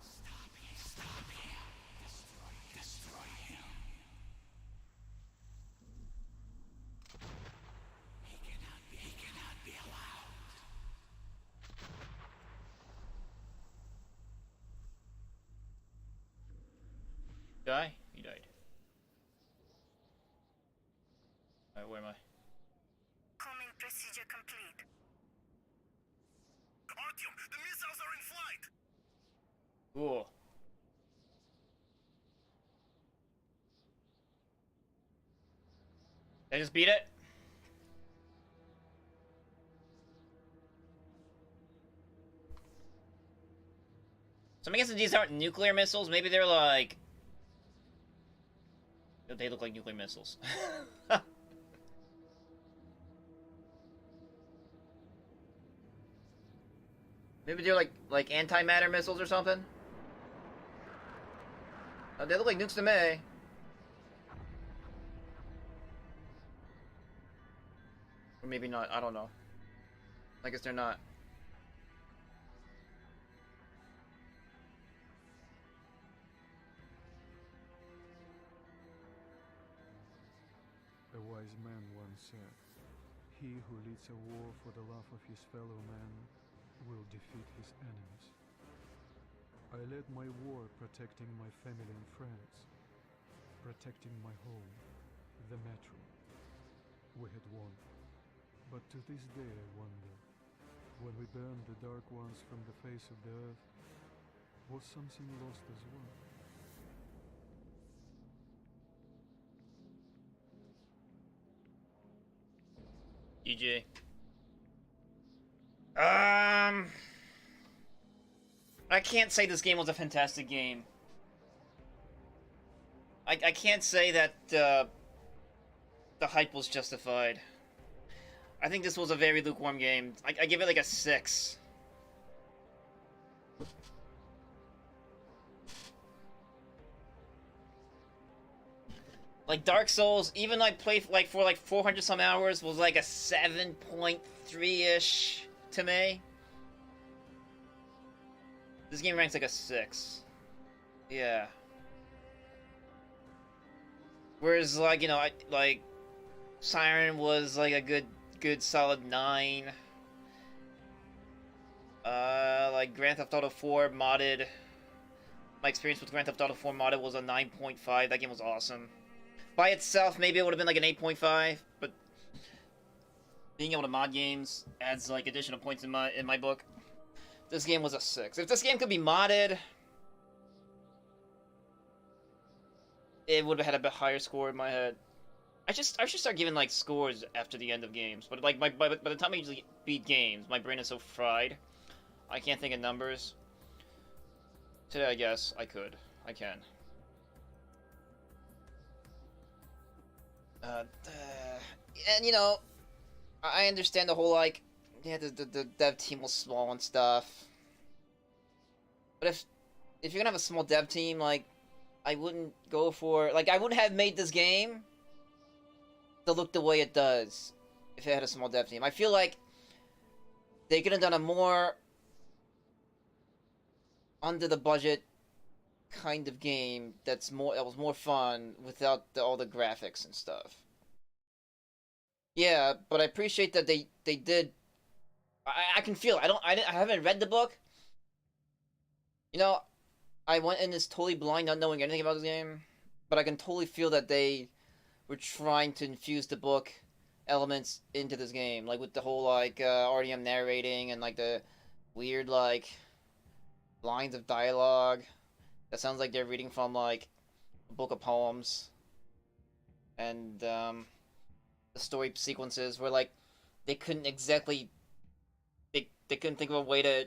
Stop him. Destroy him. He cannot be allowed.
Die? He died. Alright, where am I?
Homing procedure complete.
Artyom, the missiles are in flight!
Cool. Did I just beat it? So I'm guessing these aren't nuclear missiles. Maybe they're like... They look like nuclear missiles. Maybe they're like antimatter missiles or something. They look like nukes to me. Or maybe not. I don't know. I guess they're not.
A wise man once said, "He who leads a war for the love of his fellow man will defeat his enemies." I led my war protecting my family and friends, protecting my home, the metro. We had won. But to this day I wonder, when we burned the dark ones from the face of the earth, was something lost as well?
GG. I can't say this game was a fantastic game. I can't say that the hype was justified. I think this was a very lukewarm game. I give it like a 6. Like Dark Souls, even I played like for like 400 some hours, was like a 7.3-ish to me. This game ranks like a 6. Yeah. Whereas like, you know, like Siren was like a good solid 9. Like Grand Theft Auto 4 modded. My experience with Grand Theft Auto 4 modded was a 9.5. That game was awesome. By itself, maybe it would have been like an 8.5, but being able to mod games adds like additional points in my book. This game was a 6. If this game could be modded, it would have had a bit higher score in my head. I should start giving like scores after the end of games, but like by the time I usually beat games, my brain is so fried, I can't think of numbers. Today, I guess I can. And you know, I understand the whole like, yeah, the dev team was small and stuff. But if you're gonna have a small dev team, like, I wouldn't go for I wouldn't have made this game to look the way it does if it had a small dev team. I feel like they could have done a more under the budget kind of game that was more fun without all the graphics and stuff. Yeah, but I appreciate that they did. I can feel it. I haven't read the book. You know, I went in this totally blind, not knowing anything about this game, but I can totally feel that they were trying to infuse the book elements into this game, like with the whole like RDM narrating and like the weird like lines of dialogue that sounds like they're reading from like a book of poems, and the story sequences where like they couldn't exactly they couldn't think of a way to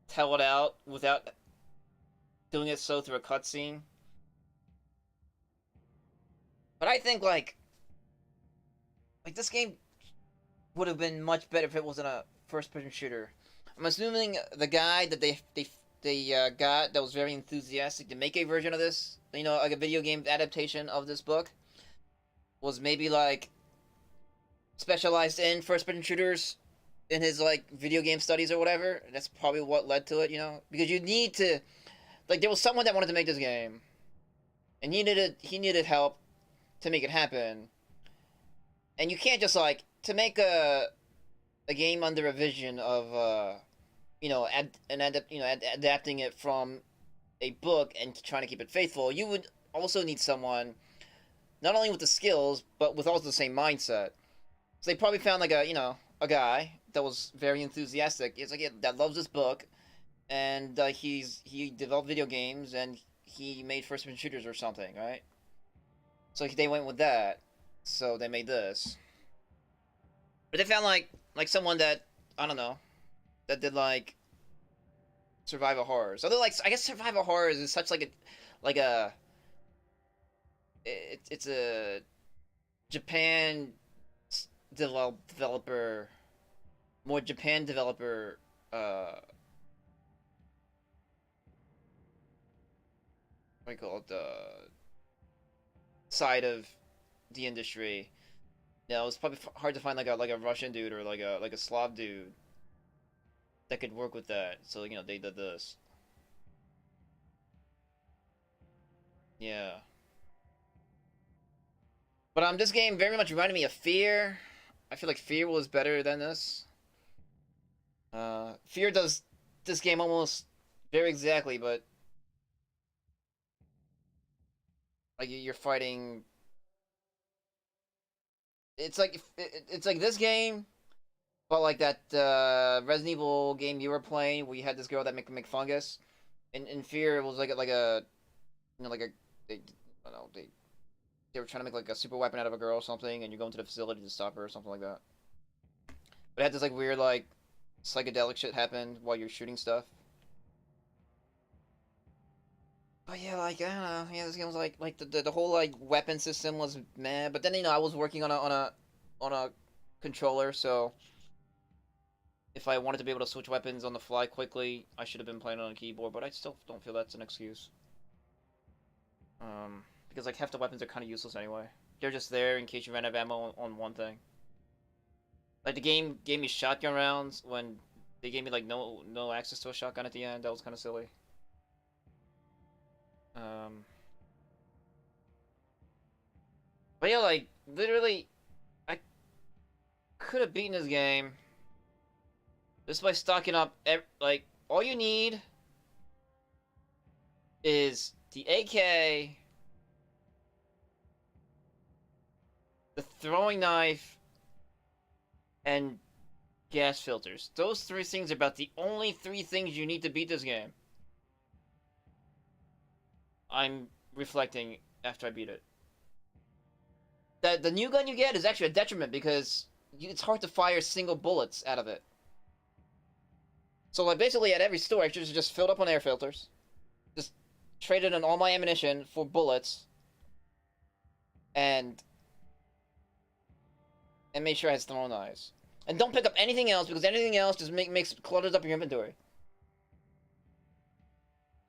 tell it out without doing it so through a cutscene. But I think like this game would have been much better if it wasn't a first-person shooter. I'm assuming the guy that they got that was very enthusiastic to make a version of this, you know, like a video game adaptation of this book, was maybe like specialized in first-person shooters in his like video game studies or whatever. That's probably what led to it, you know, because you need to like there was someone that wanted to make this game, and he needed help to make it happen, and you can't just like to make a game under a vision of you know, adapting it from a book and trying to keep it faithful. You would also need someone not only with the skills but with also the same mindset. So they probably found like a a guy that was very enthusiastic. It's like that loves this book, and he developed video games and he made first-person shooters or something, right? So they went with that. So they made this. But they found like someone that I don't know that did like survival horrors. So they're like I guess survival horrors is such like a it's a Japan developer, more Japan developer what do you call it, side of the industry. Yeah, it was probably hard to find like a Russian dude or like a Slav dude that could work with that. So you know they did this. Yeah. But this game very much reminded me of Fear. I feel like Fear was better than this. Fear does this game almost very exactly, but like you're fighting. It's like this game, but like that Resident Evil game you were playing, where you had this girl that make fungus. In Fear, it was like a you know like a I don't know they were trying to make like a super weapon out of a girl or something, and you go into the facility to stop her or something like that. But it had this like weird like psychedelic shit happen while you're shooting stuff. But yeah, like I don't know, yeah, this game was like the whole like weapon system was meh. But then you know I was working on a controller, so if I wanted to be able to switch weapons on the fly quickly, I should have been playing on a keyboard. But I still don't feel that's an excuse. Because like half the weapons are kind of useless anyway. They're just there in case you ran out of ammo on one thing. Like the game gave me shotgun rounds when they gave me like no access to a shotgun at the end. That was kind of silly. But yeah, like literally, I could have beaten this game just by stocking up. Like all you need is the AK, the throwing knife, and gas filters. Those three things are about the only three things you need to beat this game. I'm reflecting after I beat it. The new gun you get is actually a detriment because it's hard to fire single bullets out of it. So like basically at every store I just filled up on air filters. Just traded in all my ammunition for bullets. And make sure it has throwing knives. And don't pick up anything else because anything else just makes clutters up your inventory.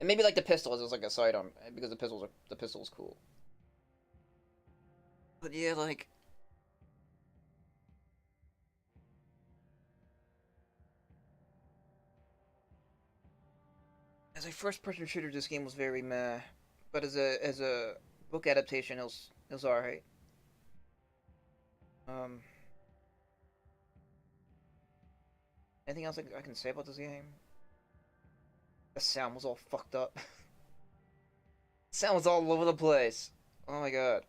And maybe like the pistols is like a sidearm because the pistol's cool. But yeah, like as a first-person shooter, this game was very meh. But as a book adaptation, it was alright. Anything else I can say about this game? The sound was all fucked up. Sound was all over the place. Oh my god.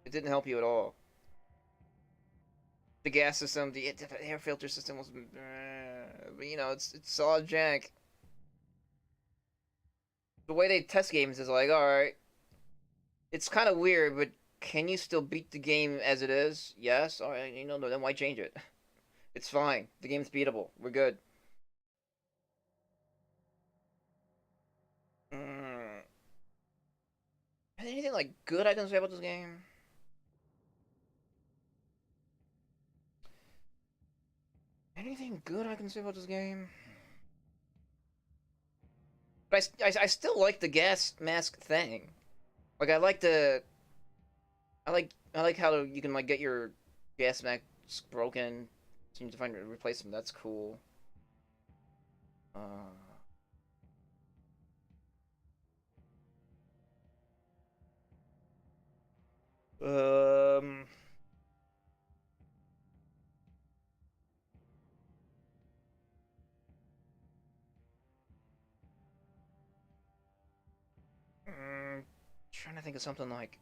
It didn't help you at all. The gas system, the air filter system was, but you know, it's all jank. The way they test games is like, alright, it's kind of weird, but can you still beat the game as it is? Yes? Alright, you know, then why change it? It's fine. The game's beatable. We're good. Anything, like, good I can say about this game? Anything good I can say about this game? But I still like the gas mask thing. Like, I like how you can, like, get your gas mask broken. So you need to find a replacement. That's cool. Trying to think of something like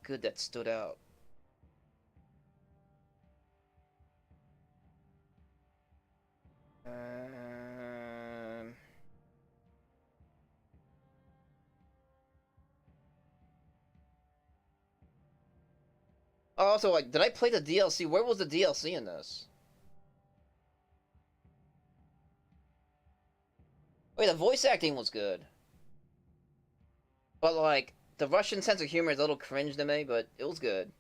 good that stood out. Also, like, did I play the DLC? Where was the DLC in this? Wait, the voice acting was good. But, like, the Russian sense of humor is a little cringe to me, but it was good.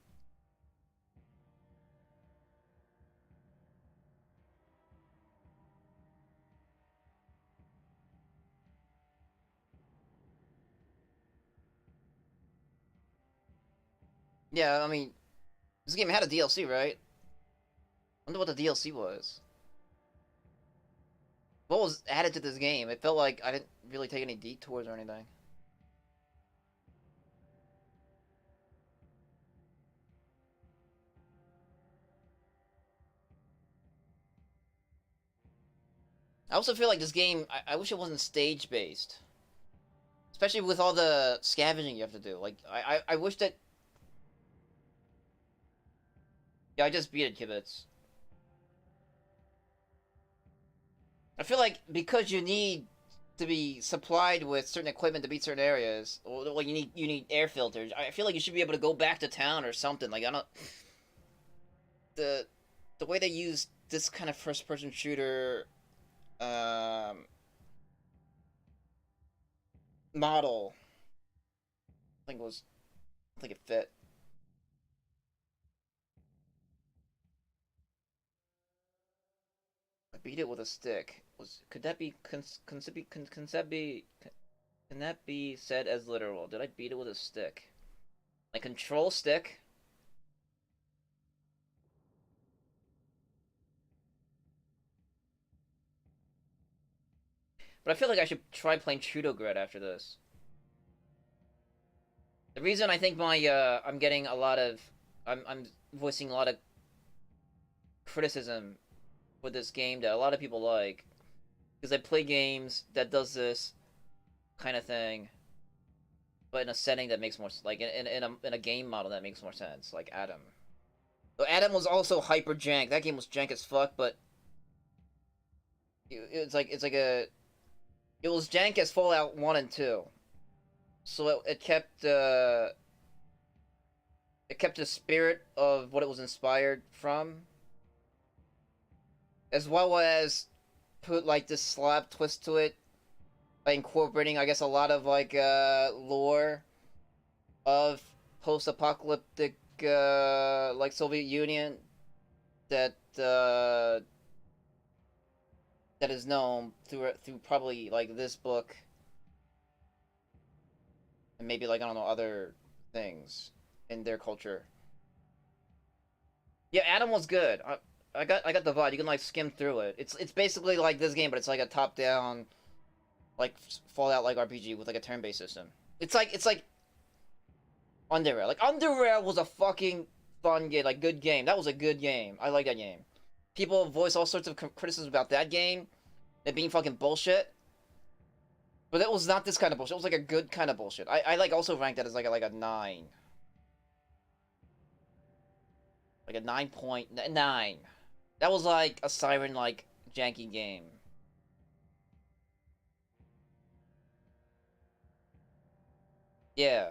Yeah, I mean, this game had a DLC, right? I wonder what the DLC was. What was added to this game? It felt like I didn't really take any detours or anything. I also feel like this game, I wish it wasn't stage-based. Especially with all the scavenging you have to do. Like, I wish that... Yeah, I just beat it, Kibitz. I feel like because you need to be supplied with certain equipment to beat certain areas, or like you need air filters. I feel like you should be able to go back to town or something. Like I don't the way they use this kind of first person shooter model, I think it fit. I beat it with a stick. Could that be can that be said as literal? Did I beat it with a stick? Like control stick? But I feel like I should try playing Chudogred after this. The reason I think my I'm getting a lot of I'm voicing a lot of criticism with this game that a lot of people like because I play games that does this kind of thing, but in a setting that makes more like in a game model that makes more sense, like Adam. So Adam was also hyper jank. That game was jank as fuck, but it's like it was jank as Fallout 1 and 2. So it kept the spirit of what it was inspired from, as well as put like this slap twist to it by incorporating, I guess, a lot of like lore of post-apocalyptic like Soviet Union that that is known through probably like this book and maybe like I don't know other things in their culture. Yeah, Adam was good. I got the vibe. You can like skim through it. It's basically like this game, but it's like a top down, like Fallout like RPG with like a turn based system. It's like Underrail. Like Underrail was a fucking fun game, like good game. That was a good game. I like that game. People voice all sorts of criticisms about that game, it being fucking bullshit. But it was not this kind of bullshit. It was like a good kind of bullshit. I like also ranked that as like a 9. Like a 9.9. That was like a Siren like janky game. Yeah.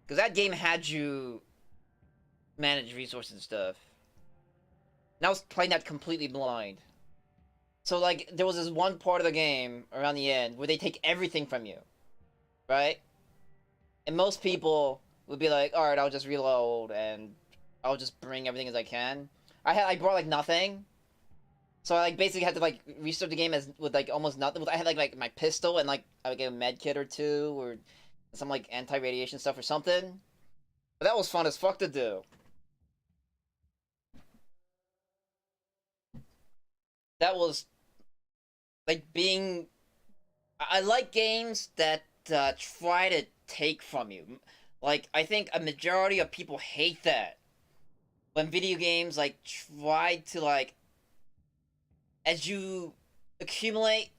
Because that game had you manage resources and stuff. And I was playing that completely blind. So, like, there was this one part of the game around the end where they take everything from you. Right? And most people would be like, alright, I'll just reload and I'll just bring everything as I can. I brought, like, nothing. So I, like, basically had to, like, restart the game with, like, almost nothing. I had, like my pistol and, like a med kit or two or some, like, anti-radiation stuff or something. But that was fun as fuck to do. That was like being. I like games that try to take from you. Like I think a majority of people hate that when video games like try to like as you accumulate,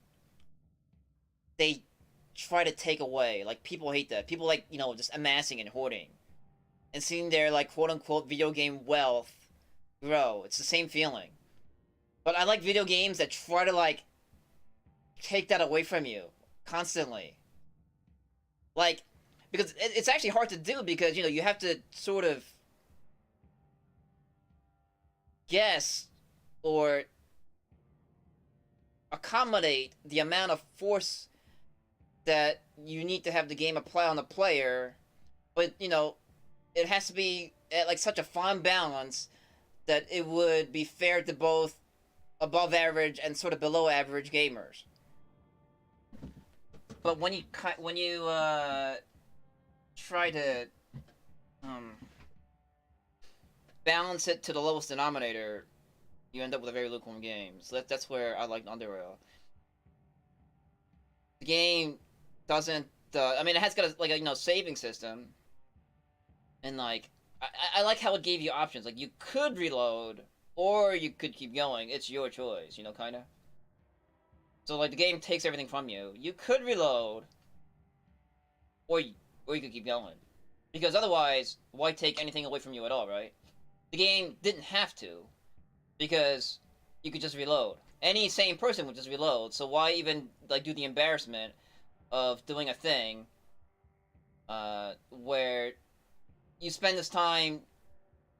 they try to take away. Like people hate that. People like just amassing and hoarding, and seeing their like quote unquote video game wealth grow. It's the same feeling. But I like video games that try to, like, take that away from you constantly. Like, because it's actually hard to do because, you know, you have to sort of guess or accommodate the amount of force that you need to have the game apply on the player, but, you know, it has to be at, like, such a fine balance that it would be fair to both above average and sort of below average gamers. But when you try to balance it to the lowest denominator, you end up with a very lukewarm game. So that's where I like Underrail. The game doesn't. I mean, it has got a saving system, and like I like how it gave you options. Like you could reload, or you could keep going. It's your choice, you know, kind of. So like the game takes everything from you. You could reload, or you could keep going, because otherwise, why take anything away from you at all, right? The game didn't have to, because you could just reload. Any sane person would just reload. So why even like do the embarrassment of doing a thing where you spend this time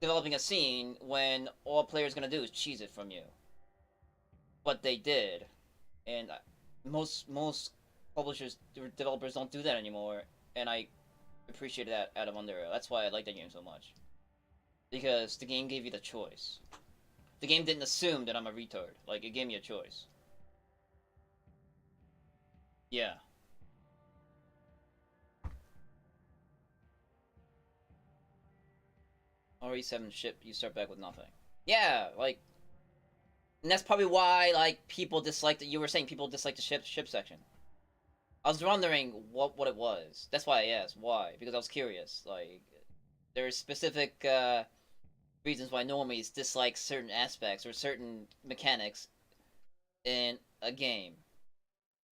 developing a scene when all a player's gonna do is cheese it from you? But they did, and most publishers, developers don't do that anymore, and I appreciate that out of Underrail. That's why I like that game so much, because the game gave you the choice. The game didn't assume that I'm a retard. Like, it gave me a choice. Yeah. RE7 ship, you start back with nothing. Yeah, like... And that's probably why, like, people disliked it. You were saying people disliked the ship section. I was wondering what it was. That's why I asked. Why? Because I was curious. Like, there's specific, reasons why normies dislike certain aspects or certain mechanics in a game.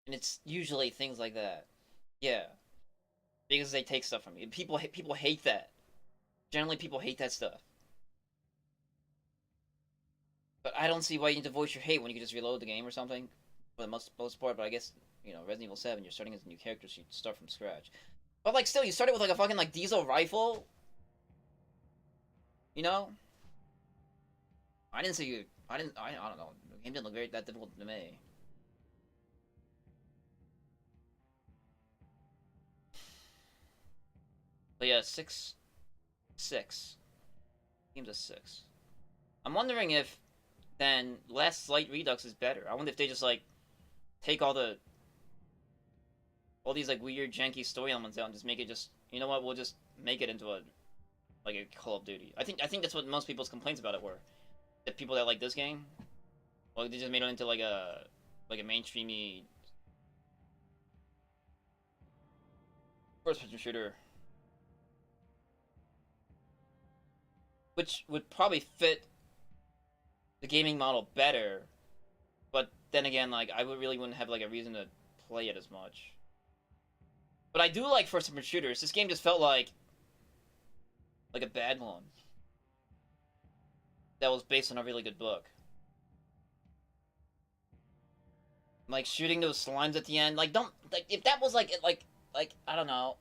And it's usually things like that. Yeah. Because they take stuff from you. People hate that. Generally, people hate that stuff. But I don't see why you need to voice your hate when you can just reload the game or something. For the most part, but I guess, you know, Resident Evil 7, you're starting as a new character, so you start from scratch. But, like, still, you started with, like, a fucking, like, diesel rifle? You know? I didn't see you... I don't know. The game didn't look that difficult to me. But yeah, 6. Game's a 6. I'm wondering if, then, Last Slight Redux is better. I wonder if they just, like, take all these, like, weird, janky story elements out and just make it just... You know what, we'll just make it into a... like a Call of Duty. I think that's what most people's complaints about it were. The people that like this game, well, they just made it into like a mainstreamy first-person shooter, which would probably fit the gaming model better. But then again, like I wouldn't have like a reason to play it as much. But I do like first-person shooters. This game just felt like a bad one that was based on a really good book. Like shooting those slimes at the end, like don't like if that was like I don't know,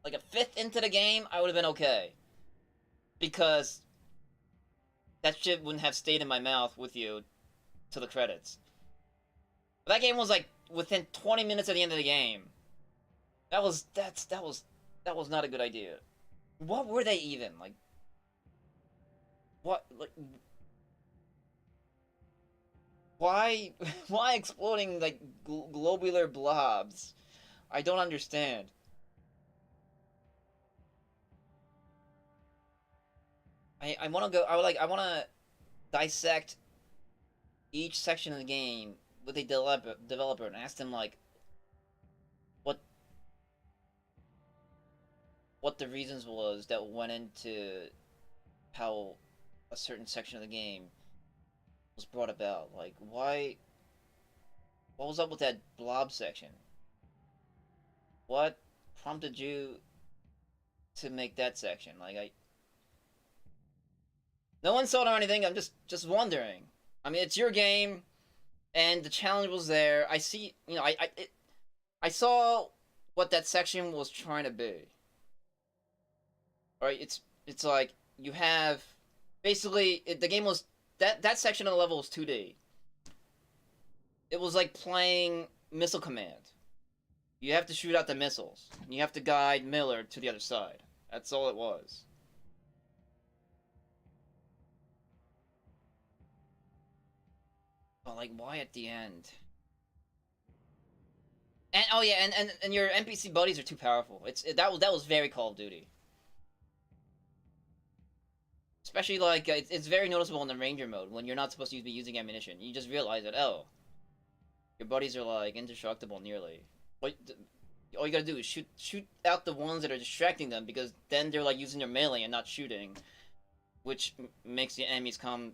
like a fifth into the game, I would have been okay, because that shit wouldn't have stayed in my mouth with you to the credits. But that game was like within 20 minutes of the end of the game. That was not a good idea. What were they even like? What like? Why exploding like globular blobs? I don't understand. I want to go. I want to dissect each section of the game with a developer and ask them like what the reasons was that went into how a certain section of the game was brought about. Like, what was up with that blob section? What prompted you to make that section? Like, No insult or anything. I'm just wondering. I mean, it's your game, and the challenge was there. I see. You know, I saw what that section was trying to be. Right? It's like you have basically the game was that section of the level was 2D. It was like playing Missile Command. You have to shoot out the missiles. And you have to guide Miller to the other side. That's all it was. But like, why at the end? And oh yeah, and your NPC buddies are too powerful. That was very Call of Duty. Especially like it's very noticeable in the Ranger mode when you're not supposed to be using ammunition. You just realize that your buddies are like indestructible nearly. But all you gotta do is shoot out the ones that are distracting them, because then they're like using their melee and not shooting, which makes the enemies come.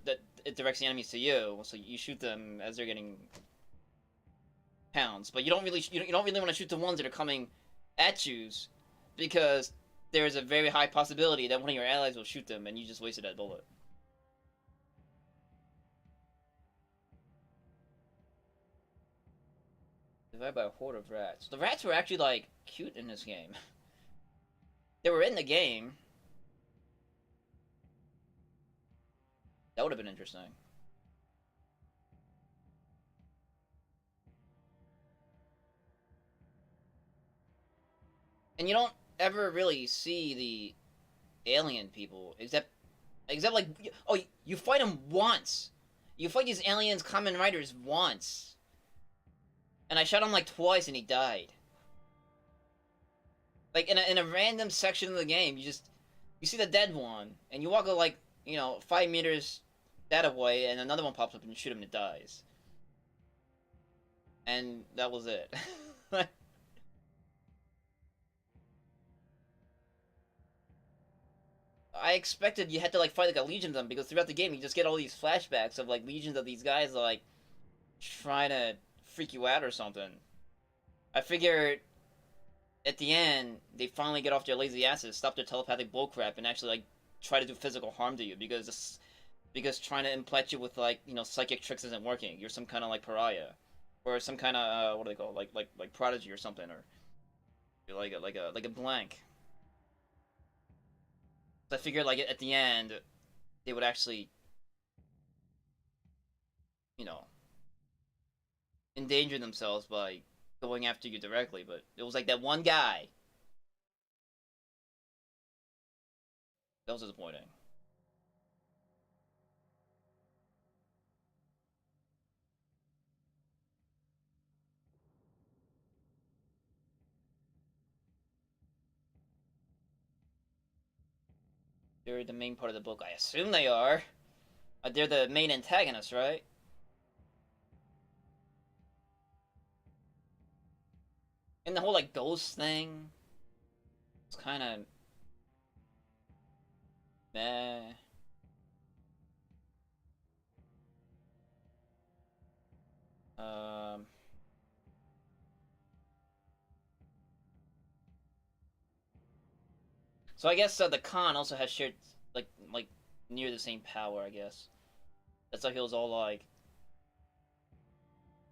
That it directs the enemies to you, so you shoot them as they're getting pounds. But you don't really want to shoot the ones that are coming at you, because there's a very high possibility that one of your allies will shoot them, and you just wasted that bullet. Divided by a horde of rats. The rats were actually, like, cute in this game. They were in the game. That would have been interesting. And you don't ever really see the alien people, except like, oh, you fight them once. You fight these aliens, Kamen Riders, once. And I shot him like twice and he died. Like in a random section of the game, you see the dead one, and you walk like, 5 meters that way, and another one pops up and you shoot him and it dies. And that was it. I expected you had to like fight like a legion of them, because throughout the game you just get all these flashbacks of like legions of these guys like trying to freak you out or something. I figured at the end they finally get off their lazy asses, stop their telepathic bullcrap, and actually like try to do physical harm to you, because trying to implant you with like psychic tricks isn't working. You're some kind of like pariah, or some kind of what do they call it? like prodigy or something, or you're like a blank. So I figured like at the end they would actually endanger themselves by going after you directly, but it was like that one guy. That was disappointing. They're the main part of the book. I assume they are. They're the main antagonists, right? And the whole like ghost thing, it's kind of meh. So I guess the Khan also has shared like near the same power. I guess that's why he was all like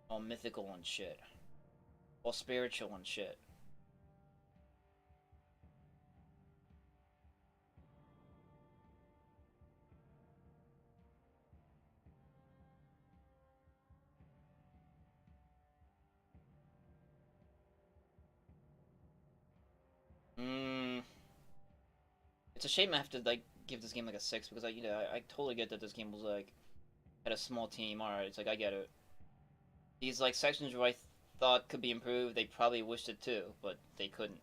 all mythical and shit, all spiritual and shit. It's a shame I have to like give this game like a 6, because I totally get that this game was like had a small team. Alright, it's like I get it. These like sections where I thought could be improved, they probably wished it too, but they couldn't.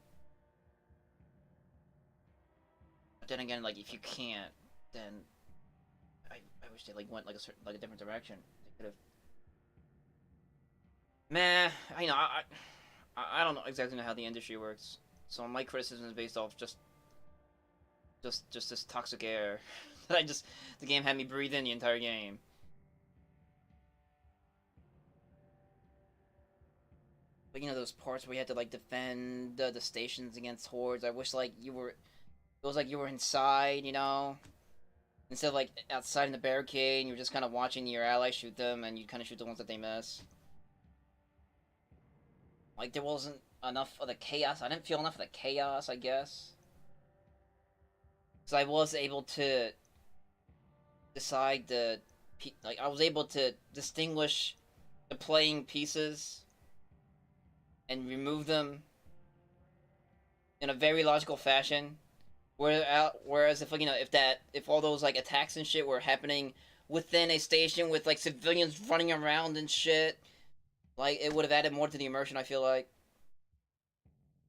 But then again, like if you can't, then I wish they like went like a different direction. They could have. Meh, I don't know exactly know how the industry works, so my criticism is based off just this toxic air that the game had me breathe in the entire game. But those parts where you had to like defend the stations against hordes, I wish like it was like you were inside, Instead of like outside in the barricade, and you're just kind of watching your allies shoot them, and you kind of shoot the ones that they miss. Like there wasn't enough of the chaos. I didn't feel enough of the chaos, I guess. So I was able to decide I was able to distinguish the playing pieces and remove them in a very logical fashion. Whereas if if all those like attacks and shit were happening within a station with like civilians running around and shit, like it would have added more to the immersion. I feel like,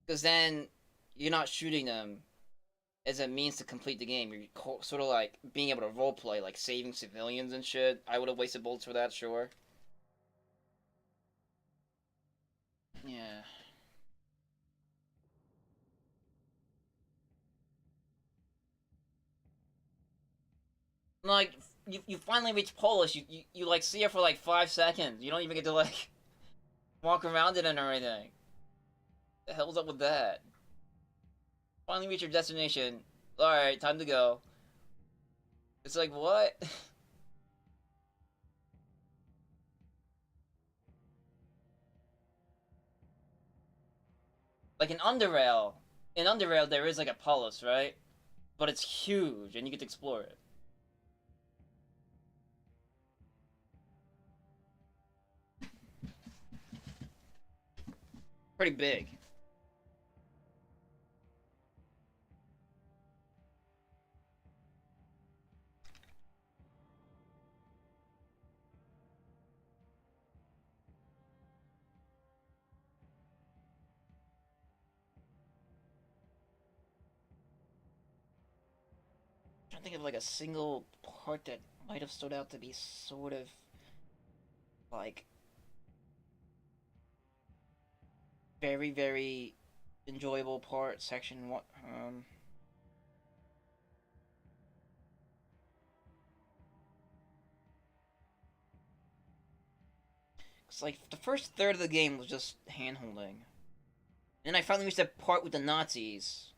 because then you're not shooting them as a means to complete the game. You're sort of like being able to roleplay, like saving civilians and shit. I would have wasted bullets for that, sure. Yeah. Like, you finally reach Polish, you like see it for like 5 seconds. You don't even get to like walk around it and everything. The hell's up with that? Finally reach your destination. Alright, time to go. It's like, what? Like in Underrail there is like a Polis, right? But it's huge and you get to explore it. Pretty big. I'm trying to think of like a single part that might have stood out to be sort of like very, very enjoyable part. Section what it's like the first third of the game was just hand holding. And then I finally reached that part with the Nazis.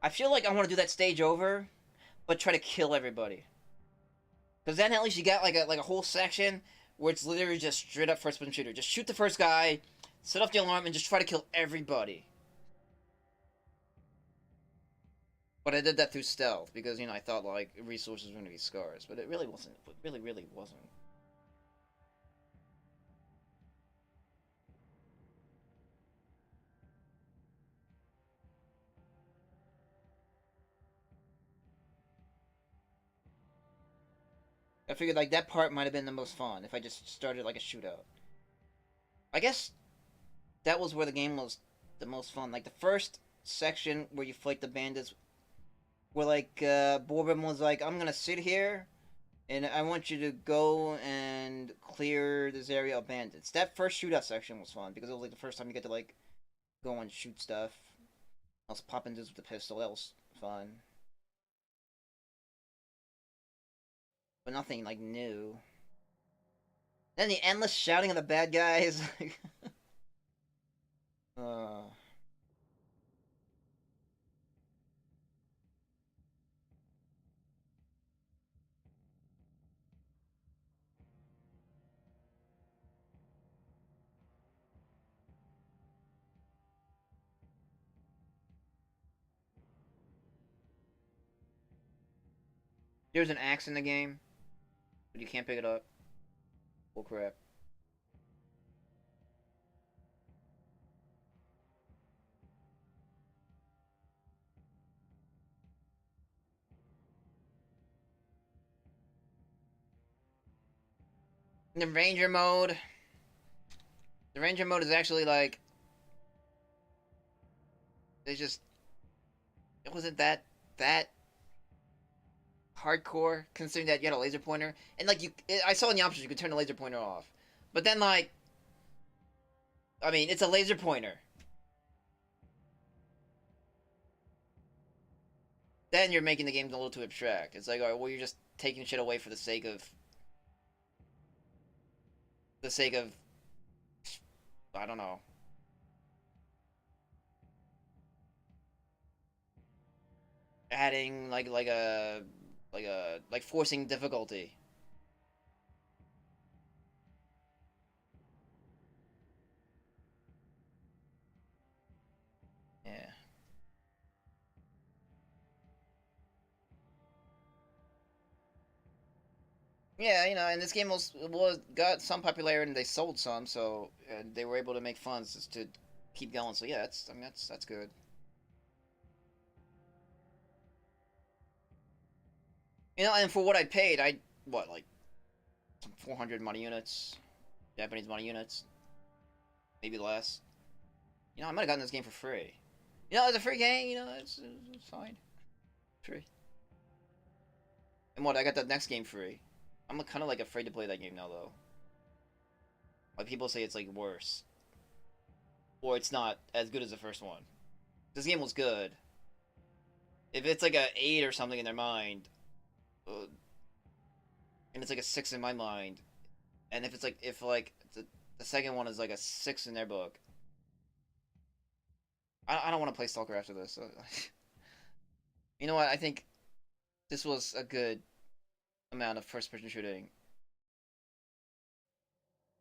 I feel like I want to do that stage over, but try to kill everybody. Because then at least you got like a whole section where it's literally just straight up first person shooter. Just shoot the first guy, set off the alarm, and just try to kill everybody. But I did that through stealth because, you know, I thought like resources were going to be scarce, but it really wasn't. It really, really wasn't. I figured like that part might have been the most fun if I just started like a shootout. I guess that was where the game was the most fun. Like the first section where you fight the bandits, where like Borbin was like, "I'm gonna sit here, and I want you to go and clear this area of bandits." That first shootout section was fun because it was like the first time you get to like go and shoot stuff. I was popping dudes with the pistol. That was fun, but nothing like new. Then the endless shouting of the bad guys. uh. There's an axe in the game, but you can't pick it up. Oh crap. The ranger mode. The ranger mode is actually like, it's just, it wasn't that hardcore considering that you had a laser pointer and like I saw in the options you could turn the laser pointer off, but then like, I mean, it's a laser pointer. Then you're making the game a little too abstract. It's like, alright, well, you're just taking shit away for the sake of I don't know. adding like forcing difficulty. Yeah. Yeah, you know, and this game was got some popularity and they sold some, so and they were able to make funds just to keep going. So yeah, that's I mean that's good. You know, and for what I paid, I what like some 400 money units, Japanese money units, maybe less. You know, I might have gotten this game for free. You know, it's a free game. You know, it's fine, free. And what I got the next game free. I'm kind of like afraid to play that game now though. Like people say it's like worse, or it's not as good as the first one. This game was good. If it's like a 8 or something in their mind, and it's like a 6 in my mind, and if it's like the second one is like a 6 in their book, I don't want to play Stalker after this. You know what? I think this was a good amount of first-person shooting.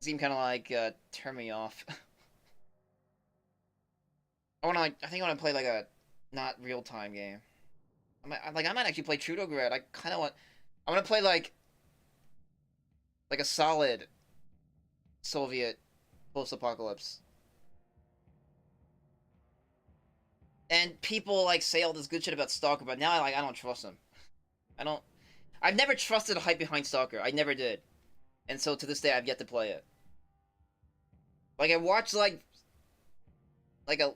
It seemed kind of like turn me off. I think I want to play like a not real-time game. I might actually play Trudograd. I kind of want. I want to play like a solid Soviet post-apocalypse. And people like say all this good shit about Stalker, but now I don't trust them. I've never trusted the hype behind Stalker. I never did. And so to this day I've yet to play it. Like I watched like a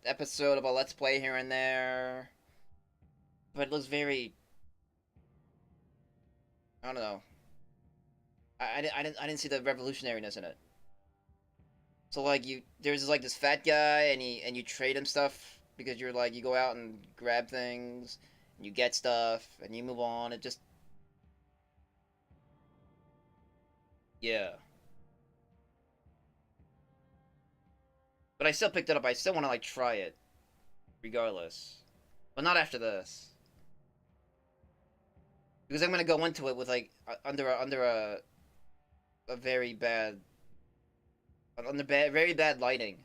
episode of a Let's Play here and there. But it looks very, I don't know. I didn't see the revolutionariness in it. So like there's like this fat guy and you trade him stuff because you're like you go out and grab things and you get stuff and you move on. It just yeah. But I still picked it up. I still want to like try it regardless. But not after this. Because I'm gonna go into it with like under a very bad very bad lighting.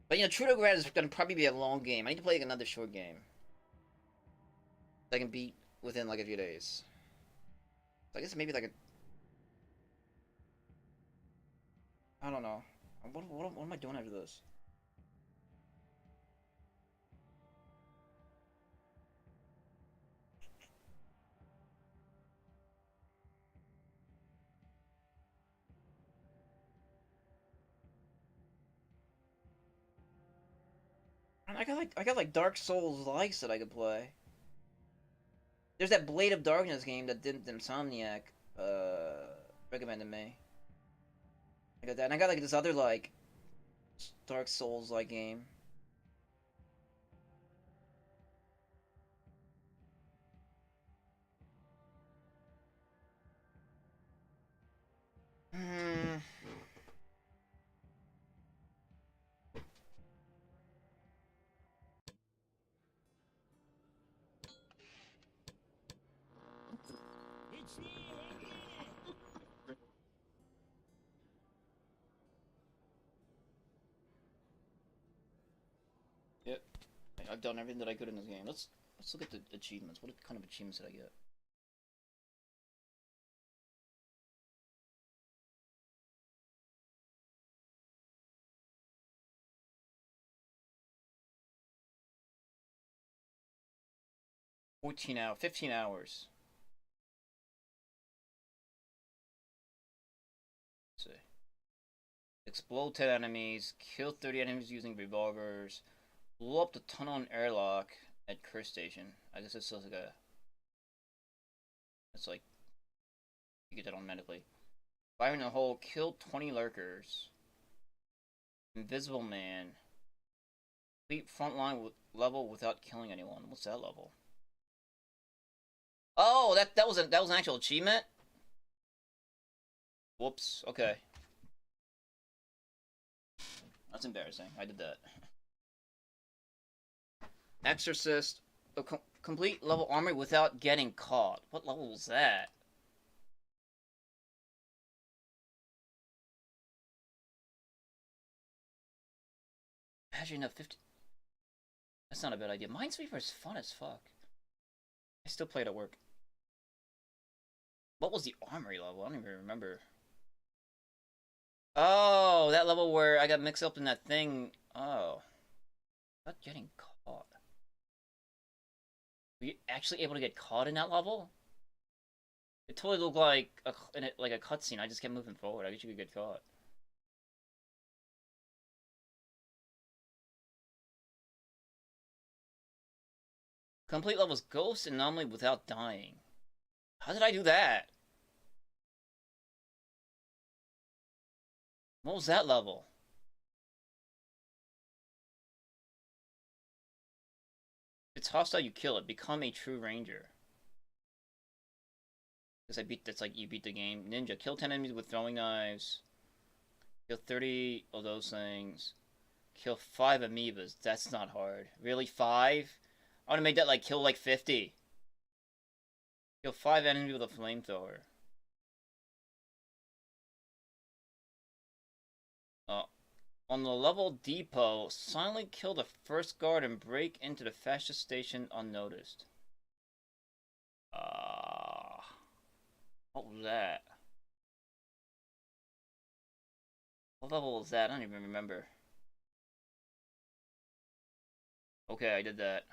But you know, Trudograd is gonna probably be a long game. I need to play like another short game that I can beat within like a few days. So I guess maybe like a I don't know. What am I doing after this? I got like Dark Souls likes that I could play. There's that Blade of Darkness game that Insomniac recommended me. I got that, and I got like this other like Dark Souls like game. Hmm.
It's me, Henry!
Yep. I've done everything that I could in this game. Let's look at the achievements. What kind of achievements did I get? $14 hours, 15 hours. Let's see. Explode 10 enemies, kill 30 enemies using revolvers, blow up the tunnel and airlock at Curse Station. I guess it's like a. It's like you get that automatically. Fire in the hole, kill 20 lurkers. Invisible Man. Complete frontline level without killing anyone. What's that level? Oh, that was an actual achievement. Whoops. Okay. That's embarrassing. I did that. Exorcist. Complete level armor without getting caught. What level was that? Imagine a 50... That's not a bad idea. Minesweeper is fun as fuck. I still play it at work. What was the armory level? I don't even remember. Oh, that level where I got mixed up in that thing. Oh. Not getting caught. Were you actually able to get caught in that level? It totally looked like a cutscene. I just kept moving forward. I guess you could get caught. Complete levels Ghost Anomaly without dying. How did I do that? What was that level? If it's hostile, you kill it. Become a true ranger. Because that's like you beat the game. Ninja. Kill 10 enemies with throwing knives. Kill 30 of those things. Kill 5 amoebas. That's not hard. Really? 5? I wanna make that like kill like 50. Kill 5 enemies with a flamethrower. On the level depot, silently kill the first guard and break into the fascist station unnoticed. What was that? What level was that? I don't even remember. Okay, I did that.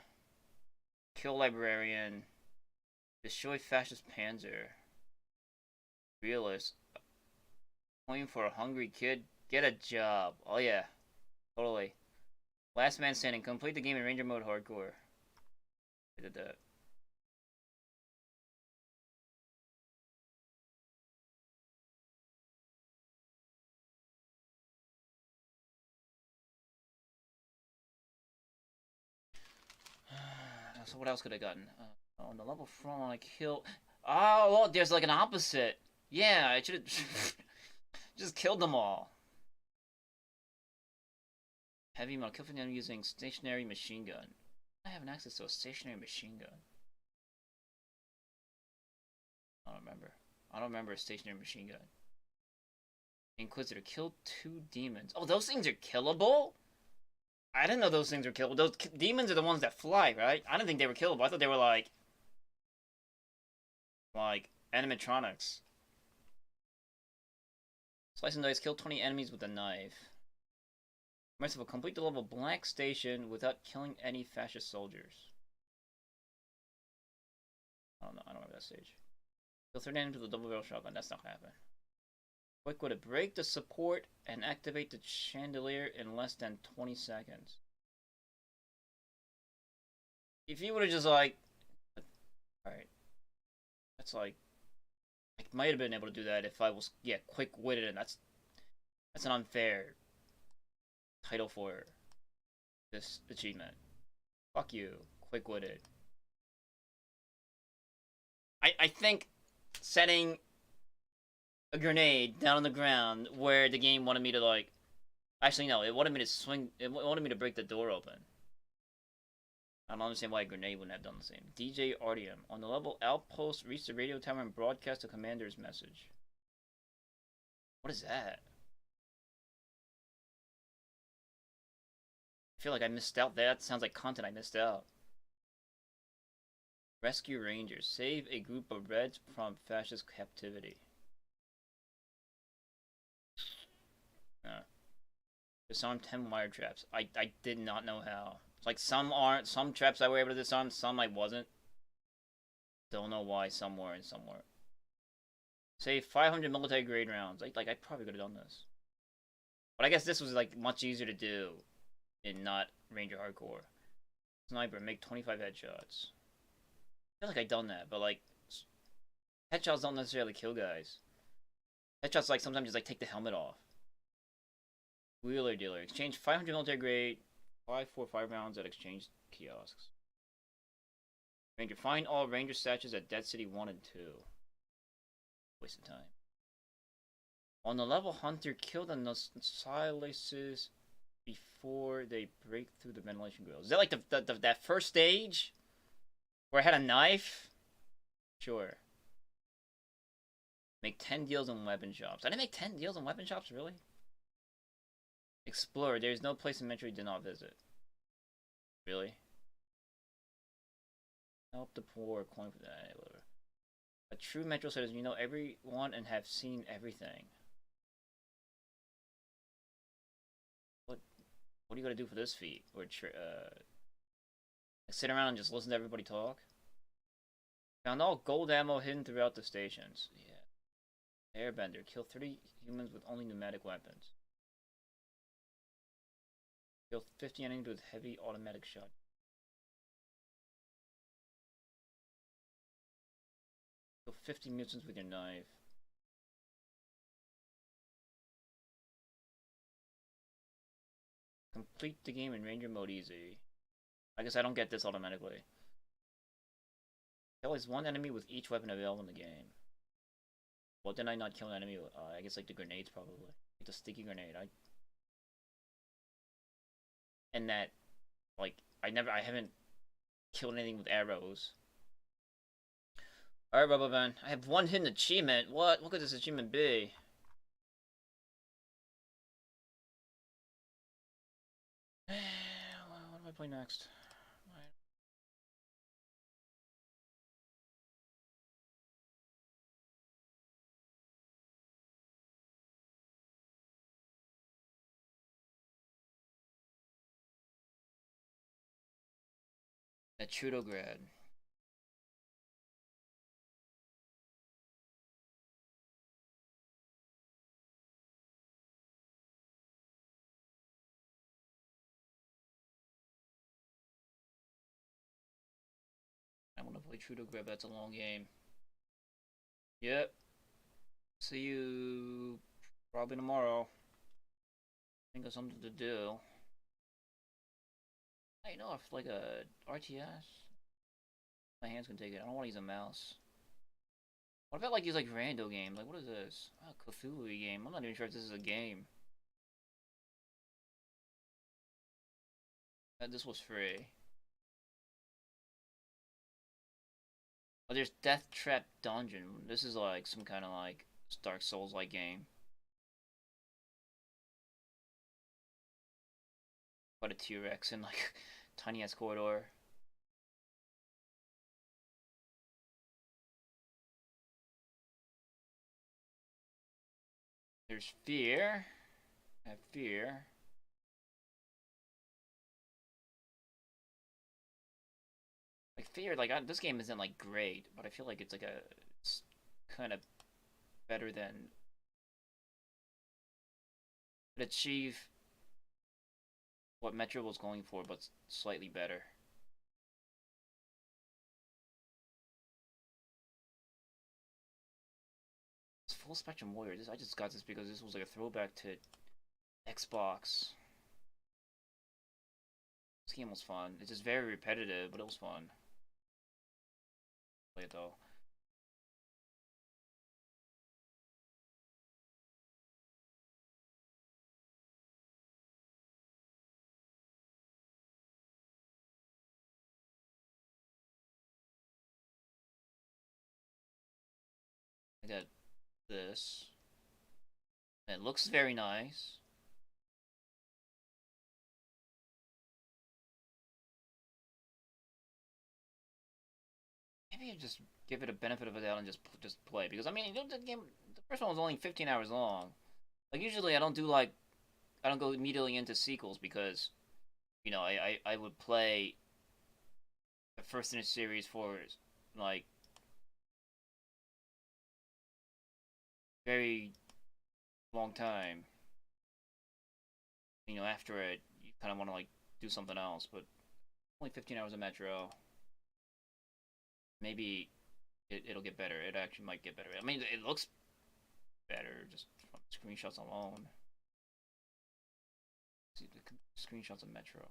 Kill librarian. Destroy fascist panzer. Realist. Point for a hungry kid. Get a job. Oh yeah. Totally. Last man standing. Complete the game in Ranger mode hardcore. I did that. So what else could I gotten? On the level front, I kill. Oh, well, there's like an opposite. Yeah, I should have just killed them all. Heavy ammo. Kill for them using stationary machine gun. I have access to a stationary machine gun. I don't remember. I don't remember a stationary machine gun. Inquisitor. Kill 2 demons. Oh, those things are killable? I didn't know those things were killable. Those demons are the ones that fly, right? I didn't think they were killable. I thought they were like animatronics. Slice and dice. Kill 20 enemies with a knife. Merciful. Complete the level Black Station without killing any fascist soldiers. I don't know. I don't remember that stage. Kill 30 enemies with a double barrel shotgun. That's not gonna happen. Quick way to break the support and activate the chandelier in less than 20 seconds. If you would have just like... Alright. That's like... I might have been able to do that if I was, yeah, quick-witted, and that's an unfair title for this achievement. Fuck you, quick-witted. I think setting a grenade down on the ground where the game wanted me to like... Actually, no, it wanted me to swing... It wanted me to break the door open. I don't understand why a grenade wouldn't have done the same. DJ RDM. On the level outpost, reach the radio tower and broadcast the commander's message. What is that? I feel like I missed out. That sounds like content I missed out. Rescue Rangers. Save a group of Reds from fascist captivity. Disarm 10 wire traps. I did not know how. It's like some traps I were able to disarm, some I wasn't. Don't know why some were and some weren't. Save 500 military grade rounds. I probably could have done this. But I guess this was like much easier to do in not Ranger Hardcore. Sniper, make 25 headshots. I feel like I've done that, but like headshots don't necessarily kill guys. Headshots like sometimes just like take the helmet off. Wheeler dealer. Exchange 500 military grade 545 rounds at exchange kiosks. Ranger. Find all Ranger statues at Dead City 1 and 2. Waste of time. On the level Hunter, kill the Silas's before they break through the ventilation grills. Is that like that first stage where I had a knife? Sure. Make 10 deals in weapon shops. I didn't make 10 deals in weapon shops, really? Explore. There is no place in Metro you did not visit. Really? Help the poor. Coin for that. Whatever. A true Metro citizen, you know everyone and have seen everything. What do you gotta do for this feat? Or sit around and just listen to everybody talk? Found all gold ammo hidden throughout the stations. Yeah. Airbender. Kill 30 humans with only pneumatic weapons. Kill 50 enemies with heavy automatic shot. Kill 50 mutants with your knife. Complete the game in Ranger mode easy. I guess I don't get this automatically. Kill at least one enemy with each weapon available in the game. Well, did I not kill an enemy with, I guess like the grenades probably. Like the sticky grenade. And that, like, I haven't killed anything with arrows. Alright, Rubber Band. I have one hidden achievement. What? What could this achievement be? What do I play next? A Trudograd. I want to play Trudograd, but that's a long game. Yep. See you probably tomorrow. Think of something to do. I know if like a RTS, my hands can take it. I don't want to use a mouse. What about like these like rando games? Like what is this? Oh, Cthulhu game. I'm not even sure if this is a game. This was free. Oh, there's Death Trap Dungeon. This is like some kind of like Dark Souls like game. But a T-Rex in like tiny ass corridor. There's Fear. I have Fear. Like Fear, like this game isn't like great, but I feel like it's like it's kind of better than it achieve what Metro was going for, but slightly better. It's Full Spectrum Warrior. I just got this because this was like a throwback to Xbox. This game was fun. It's just very repetitive, but it was fun. Play it though. I got this. It looks very nice. Maybe I just give it a benefit of the doubt and just play, because I mean, you know, the game, the first one was only 15 hours long. Like usually I don't go immediately into sequels because, you know, I would play the first in a series for like very long time. You know, after it, you kind of want to like do something else, but only 15 hours of Metro. Maybe it'll get better. It actually might get better. I mean, it looks better just from screenshots alone. See the screenshots of Metro.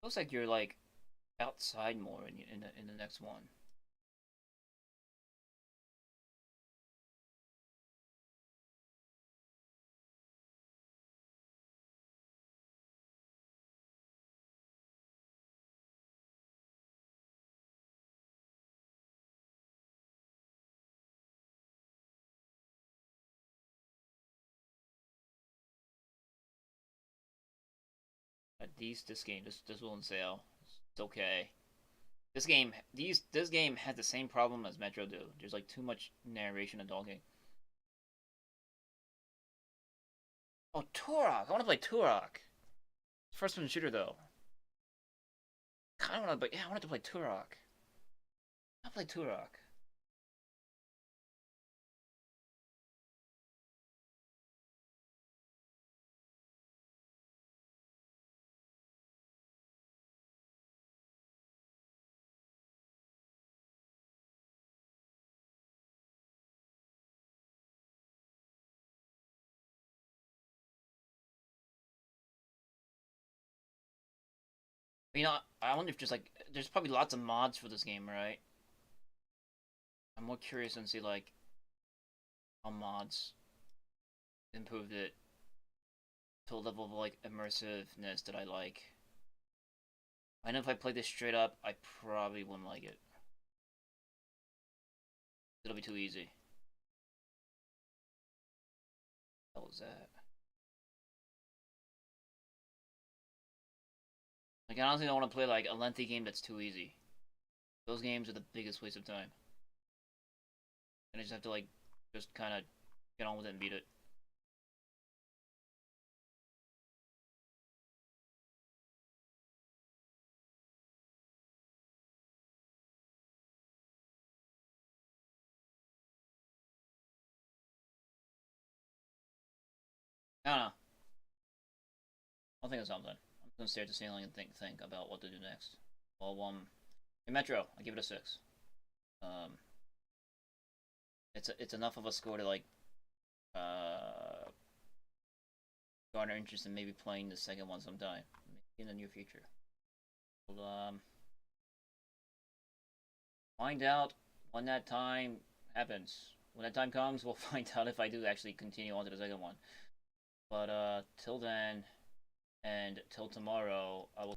Looks like you're like outside more in the next one. This will on sale. It's okay. This game has the same problem as Metro do. There's like too much narration and talking. Oh, Turok! I want to play Turok. First person shooter though. Kind of want to, but yeah, I wanted to play Turok. I'll play Turok. You know, I wonder if just like there's probably lots of mods for this game, right? I'm more curious and see like how mods improved it to a level of like immersiveness that I like. I know if I play this straight up, I probably wouldn't like it. It'll be too easy. What was that? Like, I honestly don't want to play like a lengthy game that's too easy. Those games are the biggest waste of time. And I just have to like, just kind of get on with it and beat it. I don't know. I'll think of something. I'm gonna stare at the ceiling and think about what to do next. Well, in Metro, I give it a 6. It's enough of a score to like garner interest in maybe playing the second one sometime, maybe in the near future. We'll find out when that time happens. When that time comes, we'll find out if I do actually continue on to the second one. But till then, and till tomorrow, I will